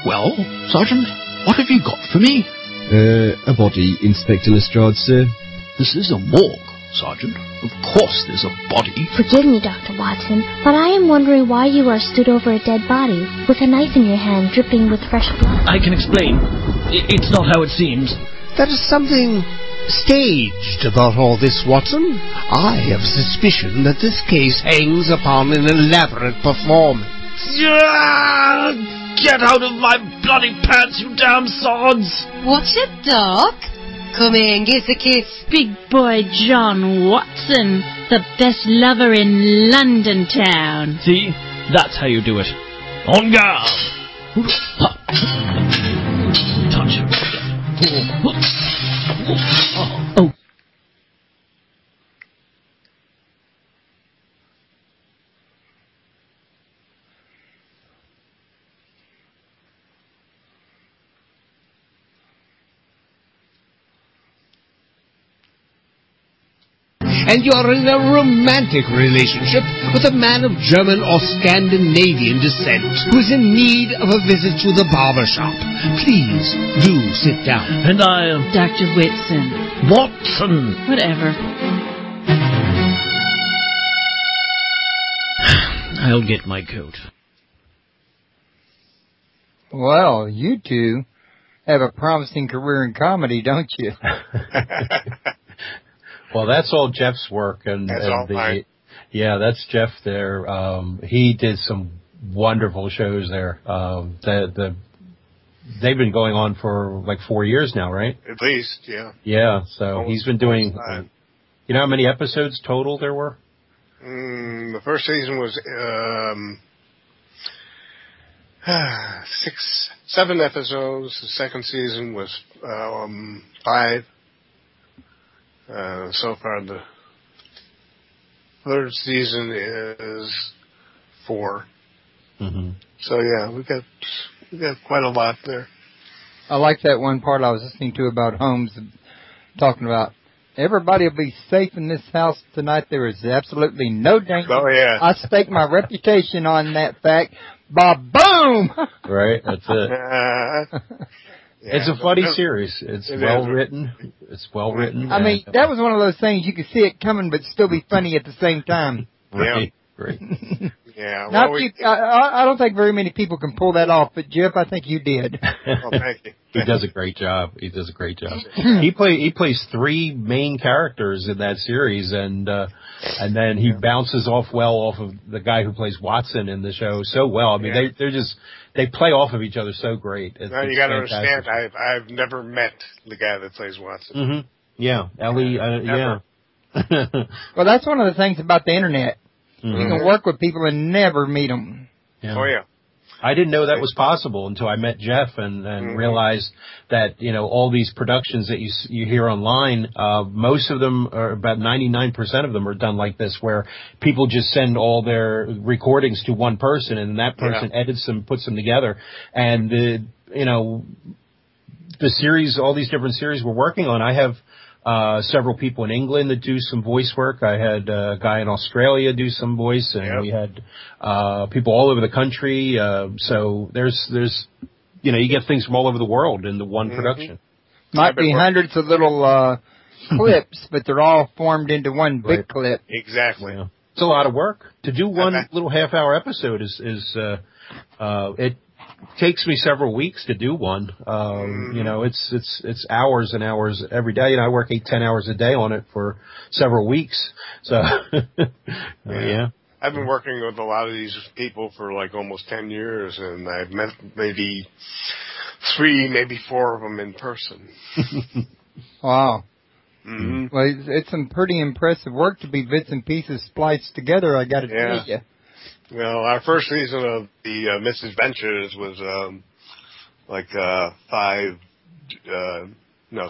[SPEAKER 7] Well, Sergeant, what have you got for me?
[SPEAKER 17] A body, Inspector Lestrade, sir.
[SPEAKER 7] This is a morgue, Sergeant. Of course there's a body.
[SPEAKER 18] Forgive me, Dr. Watson, but I am wondering why you are stood over a dead body with a knife in your hand dripping with fresh blood.
[SPEAKER 13] I can explain. It's not how it seems.
[SPEAKER 10] There is something staged about all this, Watson. I have a suspicion that this case hangs upon an elaborate performance.
[SPEAKER 7] Get out of my bloody pants, you damn sods!
[SPEAKER 14] What's it, Doc? Come in, give the kiss.
[SPEAKER 16] Big boy John Watson, the best lover in London town.
[SPEAKER 13] See? That's how you do it.
[SPEAKER 7] On guard!
[SPEAKER 13] Touch. Oh.
[SPEAKER 10] And you're in a romantic relationship with a man of German or Scandinavian descent who's in need of a visit to the barber shop. Please do sit down.
[SPEAKER 13] And I'll...
[SPEAKER 16] Dr. Whitson.
[SPEAKER 13] Watson.
[SPEAKER 16] Whatever.
[SPEAKER 13] I'll get my coat.
[SPEAKER 2] Well, you two have a promising career in comedy, don't you?
[SPEAKER 3] Well, that's all Jeff's work, and
[SPEAKER 4] that's all mine.
[SPEAKER 3] Yeah, that's Jeff there. He did some wonderful shows there. They've been going on for like 4 years now, right?
[SPEAKER 4] At least, yeah.
[SPEAKER 3] Yeah, so
[SPEAKER 4] almost,
[SPEAKER 3] he's been doing. You know how many episodes total there were?
[SPEAKER 4] The first season was 7 episodes. The second season was 5. So far, the third season is 4.
[SPEAKER 3] Mm-hmm.
[SPEAKER 4] So yeah, we got quite a lot there.
[SPEAKER 2] I like that one part I was listening to about Holmes talking about. Everybody will be safe in this house tonight. There is absolutely no danger.
[SPEAKER 4] Oh, yeah.
[SPEAKER 2] I stake my reputation on that fact. Ba-boom!
[SPEAKER 3] Right, that's it.
[SPEAKER 4] Yeah,
[SPEAKER 3] it's a funny series. It's well written. It's well written.
[SPEAKER 2] I mean, that was one of those things you could see it coming but still be funny at the same time.
[SPEAKER 3] Right, right.
[SPEAKER 4] Yeah.
[SPEAKER 2] Well, I don't think very many people can pull that off, but Jeff, I think you did.
[SPEAKER 4] Well, thank you.
[SPEAKER 3] He does a great job. He plays 3 main characters in that series, and then he bounces off of the guy who plays Watson in the show so well. I mean, they play off of each other so great.
[SPEAKER 4] Now you got to understand, I've never met the guy that plays Watson.
[SPEAKER 3] Mm-hmm. Yeah, Ellie. Yeah.
[SPEAKER 2] Well, that's one of the things about the internet.
[SPEAKER 3] Mm-hmm.
[SPEAKER 2] You can work with people and never meet them.
[SPEAKER 3] Yeah.
[SPEAKER 4] Oh yeah.
[SPEAKER 3] I didn't know that was possible until I met Jeff and realized that, all these productions that you hear online, most of them, or about 99% of them, are done like this, where people just send all their recordings to one person, and that person edits them, puts them together. And the series, all these different series we're working on, I have several people in England that do some voice work. I had a guy in Australia do some voice, and we had people all over the country. So there's you get things from all over the world in the one production.
[SPEAKER 2] Might be hundreds of little clips, but they're all formed into one big clip.
[SPEAKER 4] Exactly.
[SPEAKER 3] Yeah. It's a lot of work to do one little half-hour episode. It takes me several weeks to do one. It's hours and hours every day. I work 8-10 hours a day on it for several weeks. So, yeah.
[SPEAKER 4] I've been working with a lot of these people for like almost 10 years, and I've met maybe 3, maybe 4 of them in person.
[SPEAKER 2] Wow.
[SPEAKER 4] Mm-hmm.
[SPEAKER 2] Well, it's some pretty impressive work to be bits and pieces spliced together, I got to tell you.
[SPEAKER 4] Well, our first season of the Misadventures was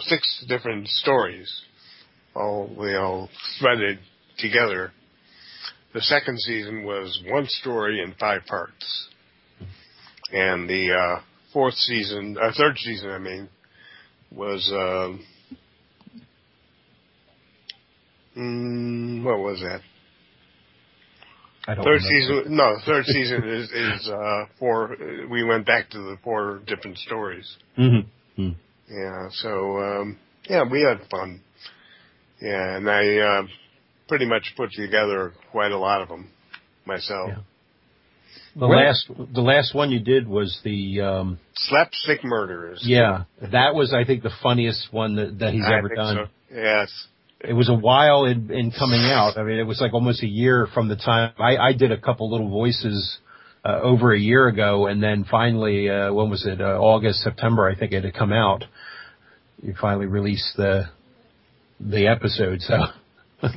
[SPEAKER 4] 6 different stories, all threaded together. The second season was 1 story in 5 parts, and the third season, was what was that? Third season is 4. We went back to the 4 different stories.
[SPEAKER 3] Mm-hmm.
[SPEAKER 4] Yeah. So we had fun. Yeah, and I pretty much put together quite a lot of them myself.
[SPEAKER 3] Yeah. The last one you did was the
[SPEAKER 4] Slapstick Murderers.
[SPEAKER 3] Yeah, that was, I think, the funniest one that he's ever done.
[SPEAKER 4] So. Yes.
[SPEAKER 3] It was a while in coming out. I mean, it was like almost a year from the time I did a couple little voices over a year ago, and then finally, when was it? August, September, I think it had come out. You finally released the episode. So,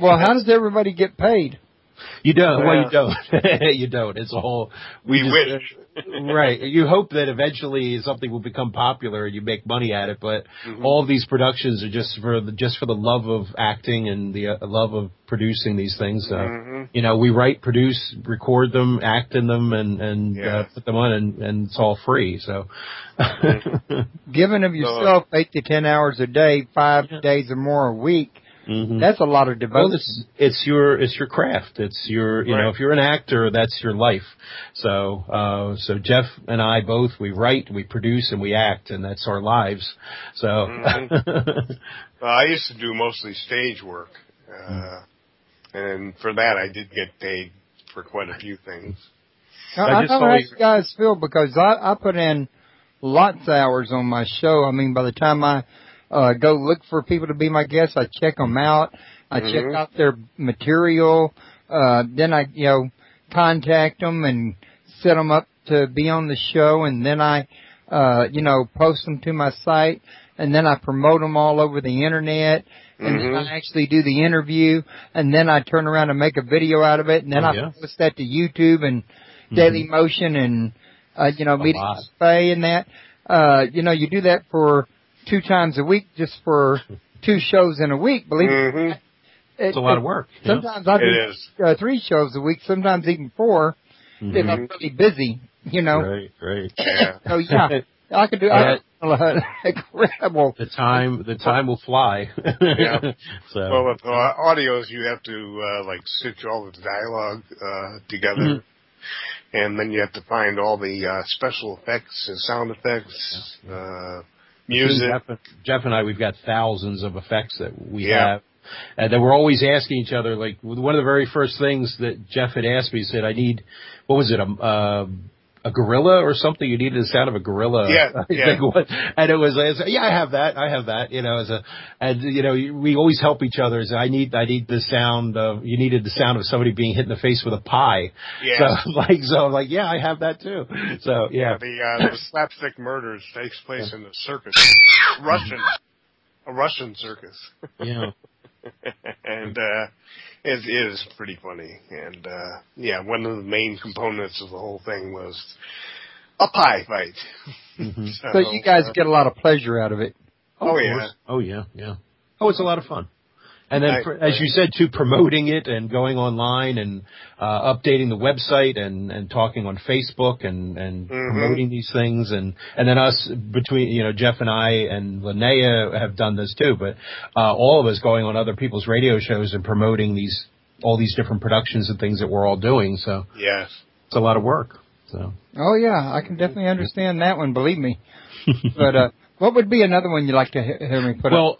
[SPEAKER 2] well, how does everybody get paid?
[SPEAKER 3] You don't. Well, you don't. You don't. It's a whole.
[SPEAKER 4] We wish.
[SPEAKER 3] Right. You hope that eventually something will become popular and you make money at it, but all of these productions are just for the love of acting and the love of producing these things. We write, produce, record them, act in them, and put them on, and it's all free. So,
[SPEAKER 2] giving of yourself 8 to 10 hours a day, 5 days or more a week. Mm-hmm. That's a lot of devotion.
[SPEAKER 3] Well, it's your craft. It's your, if you're an actor, that's your life. So Jeff and I both, we write, we produce, and we act, and that's our lives. So.
[SPEAKER 4] I used to do mostly stage work. And for that I did get paid for quite a few things.
[SPEAKER 2] I don't know how you guys feel, because I put in lots of hours on my show. I mean, by the time I go look for people to be my guests, I check them out. I check out their material. Then I, contact them and set them up to be on the show. And then I, post them to my site. And then I promote them all over the internet. And then I actually do the interview. And then I turn around and make a video out of it. And then I post that to YouTube and Daily Motion and, Media Cafe and that. You do that for 2 times a week just for 2 shows in a week, believe me.
[SPEAKER 3] It's a lot of work.
[SPEAKER 2] Sometimes I do 3 shows a week, sometimes even 4 if I'm really busy,
[SPEAKER 3] Right.
[SPEAKER 4] Yeah.
[SPEAKER 2] So I could do incredible.
[SPEAKER 3] The time will fly.
[SPEAKER 4] Yeah.
[SPEAKER 3] So.
[SPEAKER 4] Well, with audios, you have to stitch all the dialogue together, and then you have to find all the special effects and sound effects, music.
[SPEAKER 3] Jeff and I, we've got thousands of effects that we have. And then we're always asking each other, like, one of the very first things that Jeff had asked me, he said, I need, what was it, a gorilla or something? You needed the sound of a gorilla.
[SPEAKER 4] Yeah.
[SPEAKER 3] And it was, I have that, we always help each other. So I need the sound of, you needed the sound of somebody being hit in the face with a pie.
[SPEAKER 4] Yeah.
[SPEAKER 3] So I'm like, I have that too. So, yeah.
[SPEAKER 4] The slapstick murders takes place in the circus. A Russian circus.
[SPEAKER 3] Yeah.
[SPEAKER 4] And it is pretty funny. And one of the main components of the whole thing was a pie fight.
[SPEAKER 2] So you guys get a lot of pleasure out of it.
[SPEAKER 4] Oh yeah.
[SPEAKER 3] Oh yeah. Oh, it's a lot of fun. And then, as you said, too, promoting it and going online and updating the website and talking on Facebook and promoting these things. And then us, between, Jeff and I and Linnea have done this too, but all of us going on other people's radio shows and promoting all these different productions and things that we're all doing. So
[SPEAKER 4] yes,
[SPEAKER 3] it's a lot of work. So.
[SPEAKER 2] Oh, yeah, I can definitely understand that one, believe me. But what would be another one you'd like to hear me put up?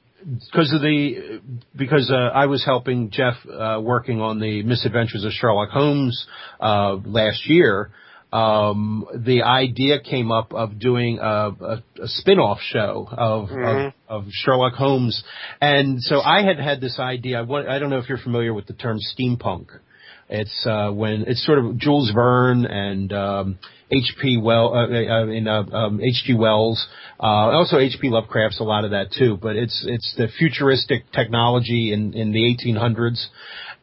[SPEAKER 2] Because I was helping Jeff working on the Misadventures of Sherlock Holmes last year, the idea came up of doing a spin-off show of Sherlock Holmes, and so I had this idea. I don't know if you're familiar with the term steampunk. It's when it's sort of Jules Verne and H.G. Wells, also H.P. Lovecraft's a lot of that too. But it's the futuristic technology in the 1800s,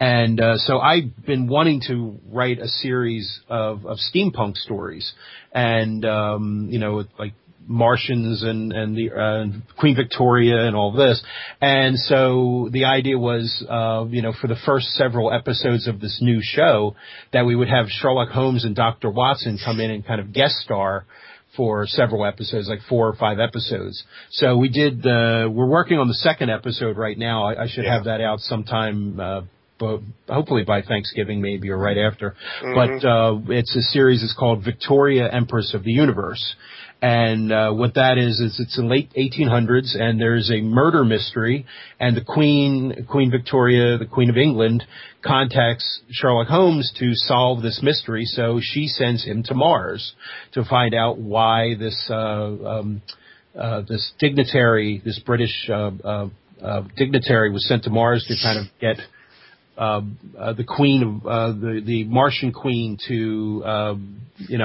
[SPEAKER 2] and so I've been wanting to write a series of steampunk stories, and like Martians and the Queen Victoria and all this. And so the idea was, for the first several episodes of this new show, that we would have Sherlock Holmes and Dr. Watson come in and kind of guest star for several episodes, like 4 or 5 episodes. So we did we're working on the second episode right now. I should have that out sometime, hopefully by Thanksgiving maybe, or right after. But it's a series that's called Victoria, Empress of the Universe. And what that is it's in late 1800s, and there's a murder mystery, and the Queen Victoria, the Queen of England, contacts Sherlock Holmes to solve this mystery. So she sends him to Mars to find out why this dignitary, this British dignitary, was sent to Mars to kind of get the queen of the Martian queen to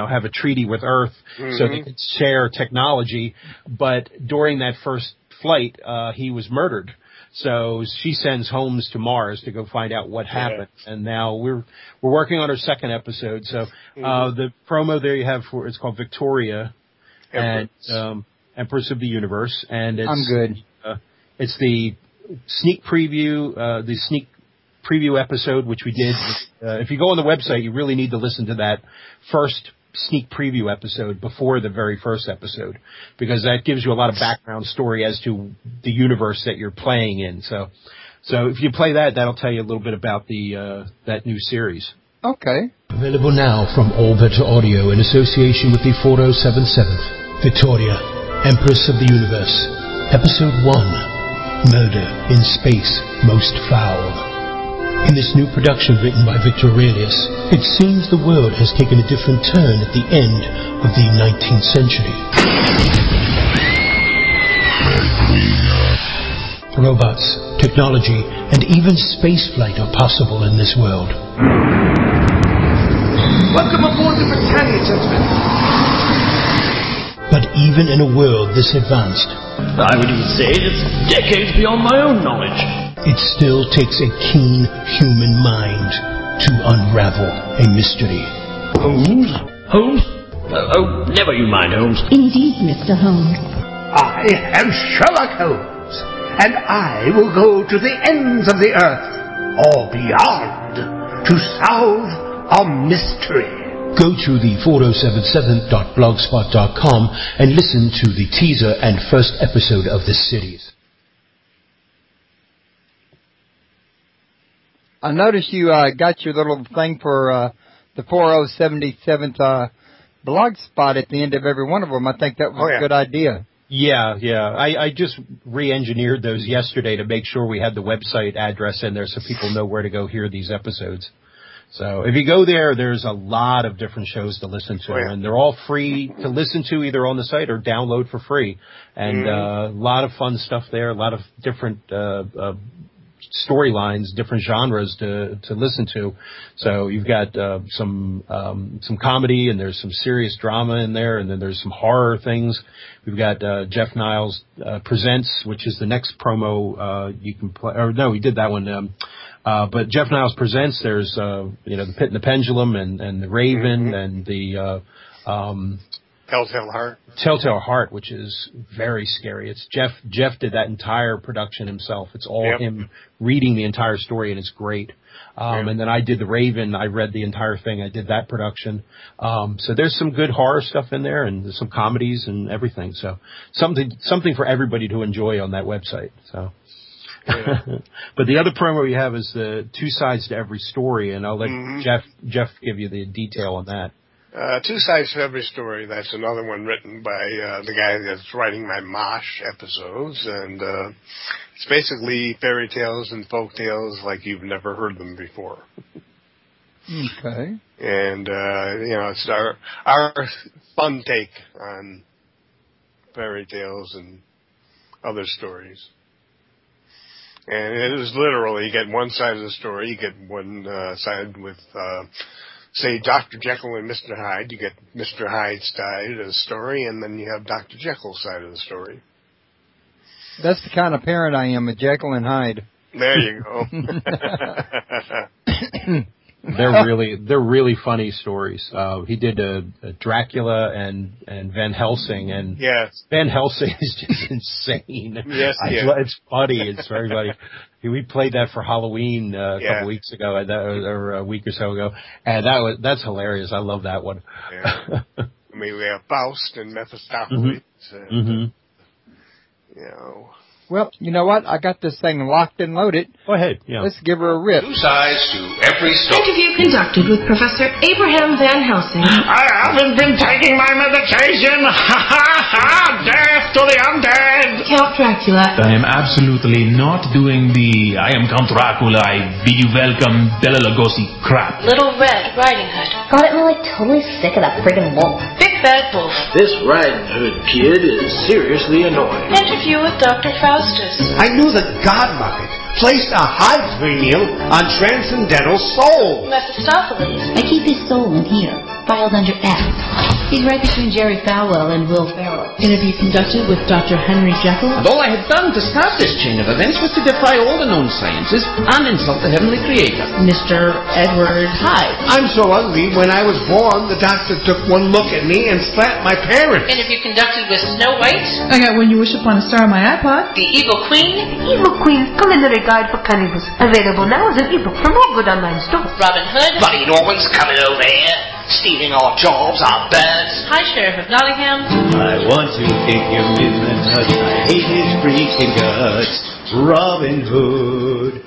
[SPEAKER 2] have a treaty with Earth so they could share technology. But during that first flight, he was murdered. So she sends Holmes to Mars to go find out what happened. And now we're working on our second episode. So the promo there you have it's called Victoria, Empress. And Empress of the Universe, and it's I'm good.
[SPEAKER 3] It's the sneak preview, preview episode, which we did. If you go on the website, you really need to listen to that first sneak preview episode before the very first episode, because that gives you a lot of background story as to the universe that you're playing in. So if you play that, that'll tell you a little bit about that new series.
[SPEAKER 2] Okay.
[SPEAKER 1] Available now from All Better Audio in association with the 4077th. Victoria, Empress of the Universe. Episode 1. Murder in Space Most Foul. In this new production written by Vicktor, it seems the world has taken a different turn at the end of the 19th century. Robots, technology, and even spaceflight are possible in this world.
[SPEAKER 6] Welcome aboard the Britannia, gentlemen.
[SPEAKER 1] But even in a world this advanced,
[SPEAKER 7] I would even say it's decades beyond my own knowledge.
[SPEAKER 1] It still takes a keen human mind to unravel a mystery.
[SPEAKER 7] Holmes? Holmes? Oh, never you mind, Holmes.
[SPEAKER 19] Indeed, Mr. Holmes.
[SPEAKER 6] I am Sherlock Holmes, and I will go to the ends of the earth, or beyond, to solve a mystery.
[SPEAKER 1] Go to the 4077.blogspot.com and listen to the teaser and first episode of this series.
[SPEAKER 2] I noticed you got your little thing for the 4077th blog spot at the end of every one of them. I think that was a good idea.
[SPEAKER 3] Yeah. I just re-engineered those yesterday to make sure we had the website address in there so people know where to go hear these episodes. So if you go there, there's a lot of different shows to listen to, and they're all free to listen to either on the site or download for free. And a lot of fun stuff there, a lot of different storylines, different genres to listen to. So you've got some comedy, and there's some serious drama in there, and then there's some horror things. We've got Jeff Niles Presents, which is the next promo you can play. Or no, we did that one. But Jeff Niles Presents, there's the Pit and the Pendulum, and the Raven, and the
[SPEAKER 4] Telltale Heart.
[SPEAKER 3] Telltale Heart, which is very scary. It's Jeff did that entire production himself. It's all him reading the entire story, and it's great. And then I did the Raven. I read the entire thing. I did that production. So there's some good horror stuff in there, and there's some comedies and everything. So something for everybody to enjoy on that website. So. But the other promo we have is the Two Sides to Every Story, and I'll let Jeff give you the detail on that.
[SPEAKER 4] Two Sides to Every Story, that's another one written by the guy that's writing my MOSH episodes, and it's basically fairy tales and folk tales like you've never heard them before.
[SPEAKER 2] Okay.
[SPEAKER 4] And, it's our fun take on fairy tales and other stories. And it is literally, you get one side of the story, you get one side with, say, Dr. Jekyll and Mr. Hyde. You get Mr. Hyde's side of the story, and then you have Dr. Jekyll's side of the story.
[SPEAKER 2] That's the kind of parent I am, a Jekyll and Hyde.
[SPEAKER 4] There you go.
[SPEAKER 3] They're really funny stories. He did a Dracula and Van Helsing, and Van Helsing is just insane.
[SPEAKER 4] Yes,
[SPEAKER 3] it's funny. It's very funny. We played that for Halloween a couple weeks ago, or a week or so ago, and that's hilarious. I love that one.
[SPEAKER 4] Yeah. I mean, we have Faust and Mephistopheles. And,
[SPEAKER 2] Well, you know what? I got this thing locked and loaded.
[SPEAKER 3] Go ahead. Yeah.
[SPEAKER 2] Let's give her a rip.
[SPEAKER 5] Two sides to every story.
[SPEAKER 8] Interview conducted with Professor Abraham Van Helsing.
[SPEAKER 6] I haven't been taking my medication. Ha ha ha! Death to the undead.
[SPEAKER 8] Count Dracula.
[SPEAKER 20] I am absolutely not doing the I am Count Dracula, I bid you welcome Bela Lugosi crap.
[SPEAKER 14] Little Red Riding Hood.
[SPEAKER 18] God, I'm like totally sick of that friggin' wolf.
[SPEAKER 14] Big Bad Wolf.
[SPEAKER 21] This Riding Hood kid is seriously annoying.
[SPEAKER 14] Interview with Dr. Faustus.
[SPEAKER 10] I knew that God Market placed a high premium on transcendental soul.
[SPEAKER 14] Mephistopheles.
[SPEAKER 19] I keep his soul in here, filed under F. He's right between Jerry Falwell and Will Ferrell.
[SPEAKER 8] Interview conducted with Dr. Henry Jekyll.
[SPEAKER 21] And all I had done to start this chain of events was to defy all the known sciences and insult the heavenly creator.
[SPEAKER 8] Mr. Edward Hyde.
[SPEAKER 10] I'm so ugly, when I was born, the doctor took one look at me and slapped my parents.
[SPEAKER 14] Interview conducted with Snow White.
[SPEAKER 8] I got When You Wish Upon a Star on my iPod.
[SPEAKER 14] The Evil Queen.
[SPEAKER 22] Evil Queen's Culinary Guide for Cannibals. Available now as an ebook from all good online stores.
[SPEAKER 14] Robin Hood.
[SPEAKER 21] Buddy Norman's coming over here, stealing our jobs, our birds.
[SPEAKER 14] High Sheriff of Nottingham.
[SPEAKER 23] I want to kick him in the nuts. I hate his freaking guts. Robin Hood.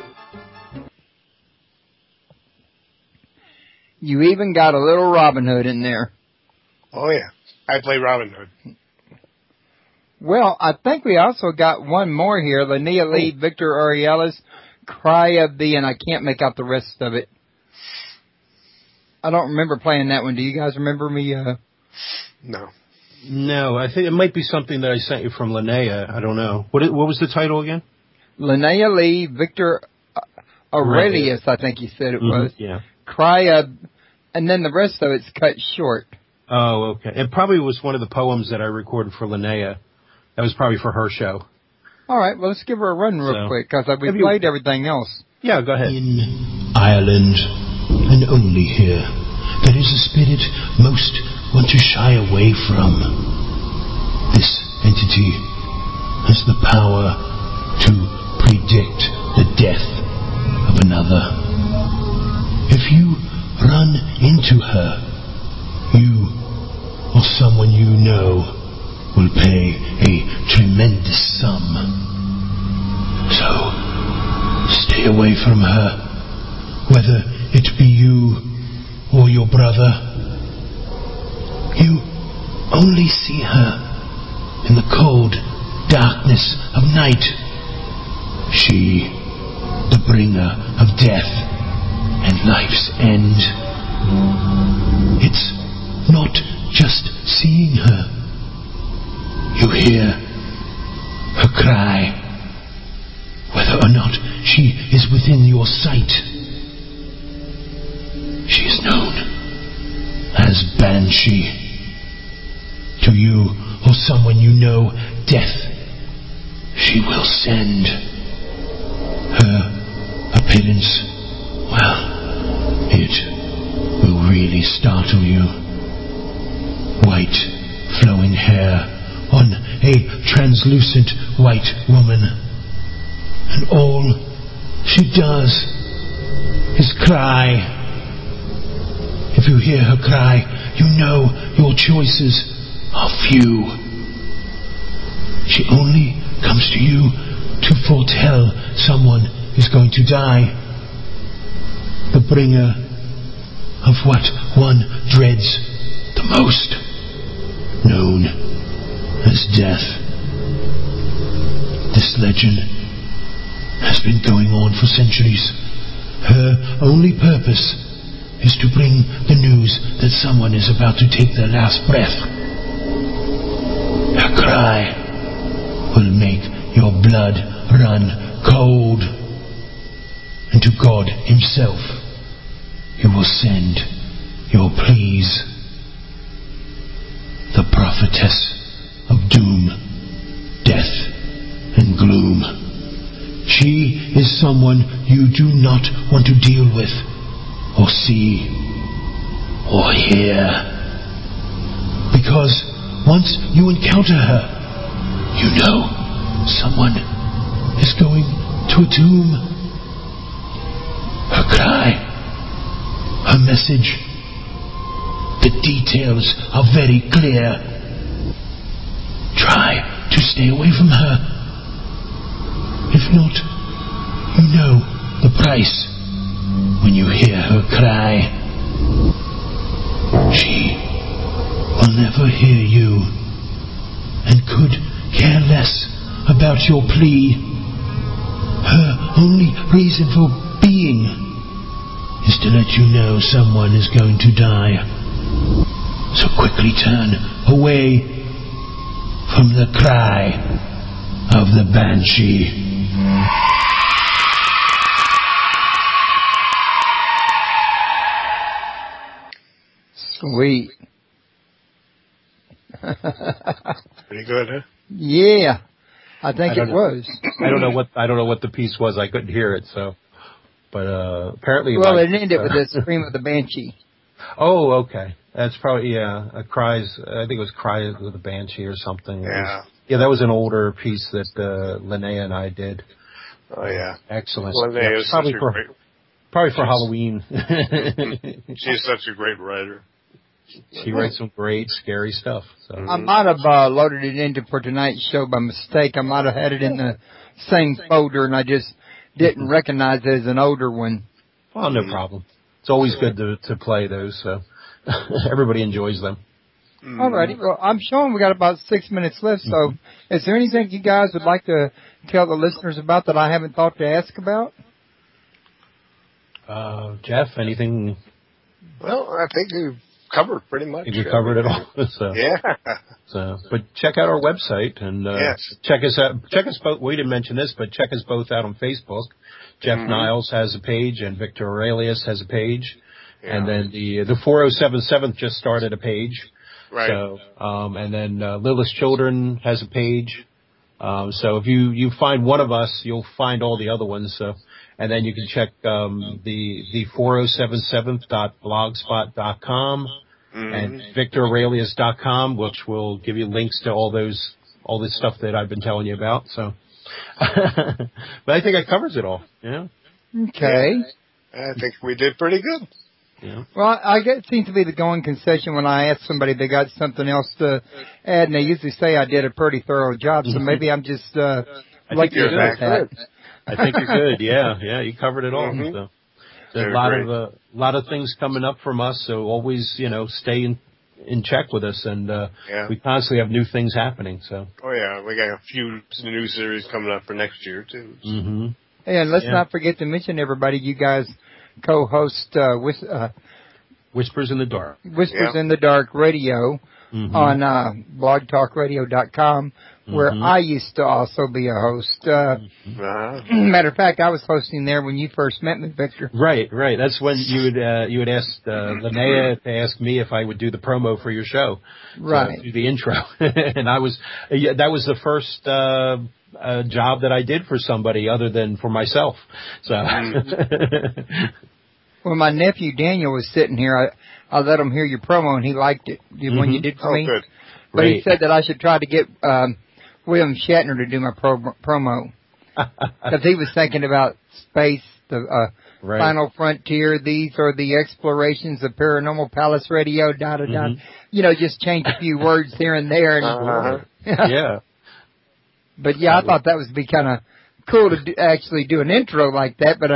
[SPEAKER 2] You even got a little Robin Hood in there.
[SPEAKER 4] Oh, yeah. I play Robin Hood.
[SPEAKER 2] Well, I think we also got one more here. Linnea Lee, Vicktor Arielis, Cryabee, and I can't make out the rest of it. I don't remember playing that one. Do you guys remember me?
[SPEAKER 4] No.
[SPEAKER 3] No, I think it might be something that I sent you from Linnea. I don't know. What was the title again?
[SPEAKER 2] Linnea Lee, Vicktor Aurelius, I think you said it was.
[SPEAKER 3] Yeah.
[SPEAKER 2] And then the rest of it's cut short.
[SPEAKER 3] Oh, okay. It probably was one of the poems that I recorded for Linnea. That was probably for her show.
[SPEAKER 2] All right, well, let's give her a run real quick, because we played everything else.
[SPEAKER 3] Yeah, go ahead.
[SPEAKER 1] In Ireland, and only here, there is a spirit most want to shy away from. This entity has the power to predict the death of another. If you run into her, you or someone you know will pay a tremendous sum. So, stay away from her, whether it be you or your brother. You only see her in the cold darkness of night. She, the bringer of death and life's end. It's not just seeing her. You hear her cry, whether or not she is within your sight. She is known as Banshee. To you or someone you know, death she will send. Her appearance, well, it will really startle you. White, flowing hair on a translucent white woman. And all she does is cry. If you hear her cry, you know your choices are few. She only comes to you to foretell someone is going to die. The bringer of what one dreads the most, known as death. This legend has been going on for centuries. Her only purpose is to bring the news that someone is about to take their last breath. Her cry will make your blood run cold, and to God himself you will send your pleas. The prophetess of doom, death, and gloom. She is someone you do not want to deal with, or see, or hear. Because once you encounter her, you know someone is going to a tomb. Her cry, her message, the details are very clear. Try to stay away from her. If not, you know the price when you hear her cry. She will never hear you and could care less about your plea. Her only reason for being is to let you know someone is going to die. So quickly turn away from the cry of the Banshee.
[SPEAKER 2] Sweet.
[SPEAKER 4] Pretty good, huh?
[SPEAKER 2] Yeah, I think it was.
[SPEAKER 3] I don't know what the piece was. I couldn't hear it. So, but apparently.
[SPEAKER 2] Well, it ended with the scream of the Banshee.
[SPEAKER 3] Oh, okay. That's probably a cries. I think it was "Cries of the Banshee" or something.
[SPEAKER 4] Yeah.
[SPEAKER 3] That was an older piece that Linnea and I did.
[SPEAKER 4] Oh yeah.
[SPEAKER 3] Excellent.
[SPEAKER 4] Linnea is
[SPEAKER 3] probably for Halloween.
[SPEAKER 4] She's such a great writer.
[SPEAKER 3] She writes some great, scary stuff. So.
[SPEAKER 2] I might have loaded it into for tonight's show by mistake. I might have had it in the same folder, and I just didn't recognize it as an older one.
[SPEAKER 3] Well, no problem. It's always good to play those, so everybody enjoys them.
[SPEAKER 2] All righty. Well, I'm showing we got about 6 minutes left, so is there anything you guys would like to tell the listeners about that I haven't thought to ask about?
[SPEAKER 3] Jeff, anything?
[SPEAKER 4] Well, I think we've covered pretty much.
[SPEAKER 3] We covered it all. So,
[SPEAKER 4] yeah.
[SPEAKER 3] But check out our website and check us out. Check us both. We didn't mention this, but check us both out on Facebook. Jeff Niles has a page, and Vicktor Aurelius has a page, and then the 4077 just started a page.
[SPEAKER 4] Right.
[SPEAKER 3] So, and then Lilith's Children has a page. So if you find one of us, you'll find all the other ones. So, and then you can check the 4077.blogspot.com and VictorAurelius.com, which will give you links to all this stuff that I've been telling you about. So, but I think that covers it all. Yeah.
[SPEAKER 2] Okay.
[SPEAKER 4] I think we did pretty good.
[SPEAKER 2] Yeah. Well, it seems to be the going concession when I ask somebody if they got something else to add, and they usually say I did a pretty thorough job. So maybe I'm just lucky to do that.
[SPEAKER 3] I think you're good. Yeah, you covered it all. So there's a lot of things coming up from us. So always, stay in check with us, and we constantly have new things happening. So.
[SPEAKER 4] Oh yeah, we got a few new series coming up for next year too. So.
[SPEAKER 3] Mm-hmm.
[SPEAKER 2] And let's not forget to mention everybody. You guys co-host
[SPEAKER 3] Whispers in the Dark.
[SPEAKER 2] Whispers in the Dark Radio on blogtalkradio.com, where I used to also be a host. Matter of fact, I was hosting there when you first met me, Vicktor.
[SPEAKER 3] Right. That's when you had asked Linnea to ask me if I would do the promo for your show.
[SPEAKER 2] Right.
[SPEAKER 3] Do the intro. And that was the first job that I did for somebody other than for myself. So.
[SPEAKER 2] Well, my nephew Daniel was sitting here. I let him hear your promo, and he liked it when you did for me.
[SPEAKER 4] Good.
[SPEAKER 2] But he said that I should try to get William Shatner to do my promo because he was thinking about space, the Final Frontier. These are the explorations of Paranormal Palace Radio. Just change a few words here and there. And,
[SPEAKER 3] yeah.
[SPEAKER 2] But I thought that would be kind of cool to actually do an intro like that, but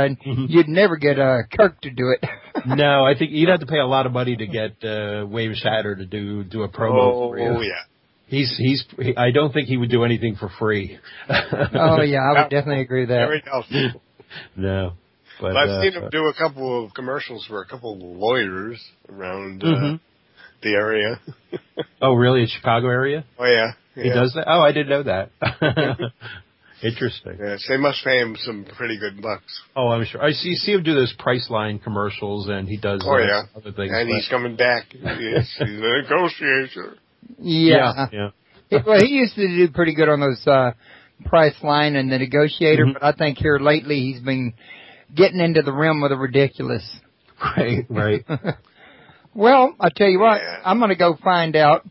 [SPEAKER 2] you'd never get Kirk to do it.
[SPEAKER 3] No, I think you'd have to pay a lot of money to get William Shatner to do a promo for you.
[SPEAKER 4] Oh yeah.
[SPEAKER 3] I don't think he would do anything for free.
[SPEAKER 2] Oh yeah, I would definitely agree with that.
[SPEAKER 3] No. But
[SPEAKER 4] I've seen him do a couple of commercials for a couple of lawyers around the area.
[SPEAKER 3] Oh, really? The Chicago area?
[SPEAKER 4] Oh yeah.
[SPEAKER 3] He does that? Oh, I didn't know that. Interesting.
[SPEAKER 4] Yes, they must pay him some pretty good bucks.
[SPEAKER 3] Oh, I'm sure. I see him do those Priceline commercials, and he does other things.
[SPEAKER 4] And he's coming back. Yes, he's a negotiator.
[SPEAKER 2] Yeah. Well, he used to do pretty good on those Priceline and the Negotiator, but I think here lately he's been getting into the realm of the ridiculous.
[SPEAKER 3] Right.
[SPEAKER 2] Well, I'll tell you what, I'm going to go find out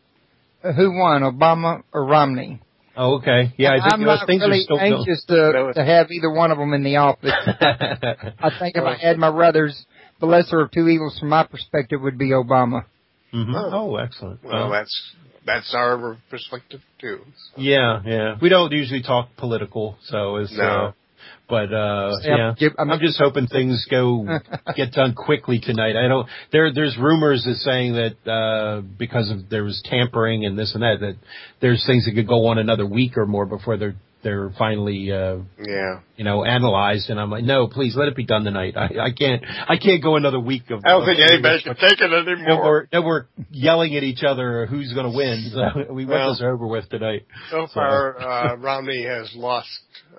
[SPEAKER 2] who won, Obama or Romney.
[SPEAKER 3] Oh, okay. Yeah, I think
[SPEAKER 2] I'm not really anxious to have either one of them in the office. I think if I had my brothers, the lesser of two evils from my perspective would be Obama.
[SPEAKER 3] Oh, excellent.
[SPEAKER 4] Well, that's our perspective too. So.
[SPEAKER 3] Yeah. We don't usually talk political, so it's but I'm just hoping things get done quickly tonight. There's rumors that saying that because there was tampering and this and that there's things that could go on another week or more before they're finally analyzed, and I'm like, no, please let it be done tonight. I can't go another week of.
[SPEAKER 4] I don't think anybody can take it anymore.
[SPEAKER 3] We're yelling at each other who's going to win. So we want this over with tonight.
[SPEAKER 4] So far, Romney has lost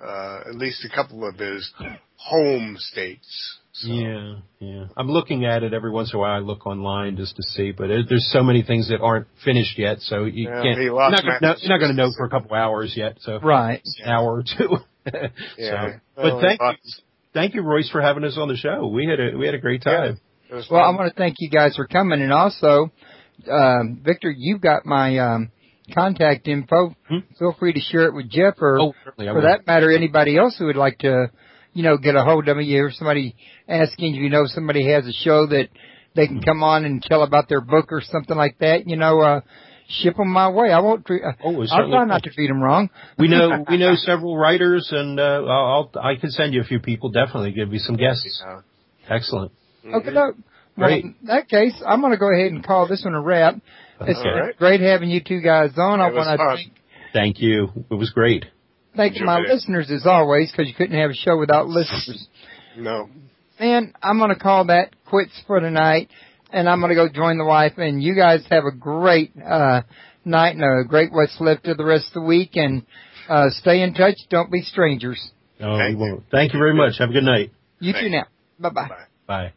[SPEAKER 4] at least a couple of his home states. So.
[SPEAKER 3] Yeah. I'm looking at it every once in a while. I look online just to see, but there's so many things that aren't finished yet, so you can't. You're not going to know for a couple hours yet. So
[SPEAKER 2] right,
[SPEAKER 3] an hour or two. But thank you, Royce, for having us on the show. We had a great time.
[SPEAKER 2] Yeah, well, I want to thank you guys for coming, and also, Vicktor, you've got my contact info. Feel free to share it with Jeff, or for that matter, anybody else who would like to. Get a hold of me. You hear somebody asking if somebody has a show that they can come on and tell about their book or something like that. Ship them my way. I won't. I'll try not to treat them wrong.
[SPEAKER 3] We know several writers, and I can send you a few people. Definitely give you some guests. Excellent.
[SPEAKER 2] Okay, well, in that case, I'm going to go ahead and call this one a wrap. It's great having you two guys on. I want to
[SPEAKER 3] thank you. It was great.
[SPEAKER 2] Thank my listeners as always, because you couldn't have a show without listeners.
[SPEAKER 4] No.
[SPEAKER 2] And I'm going to call that quits for tonight, and I'm going to go join the wife. And you guys have a great night and a great what's left of the rest of the week. And stay in touch. Don't be strangers.
[SPEAKER 3] Oh, we won't. Thank you very much. Have a good night.
[SPEAKER 2] You too now. Bye-bye.
[SPEAKER 3] Bye.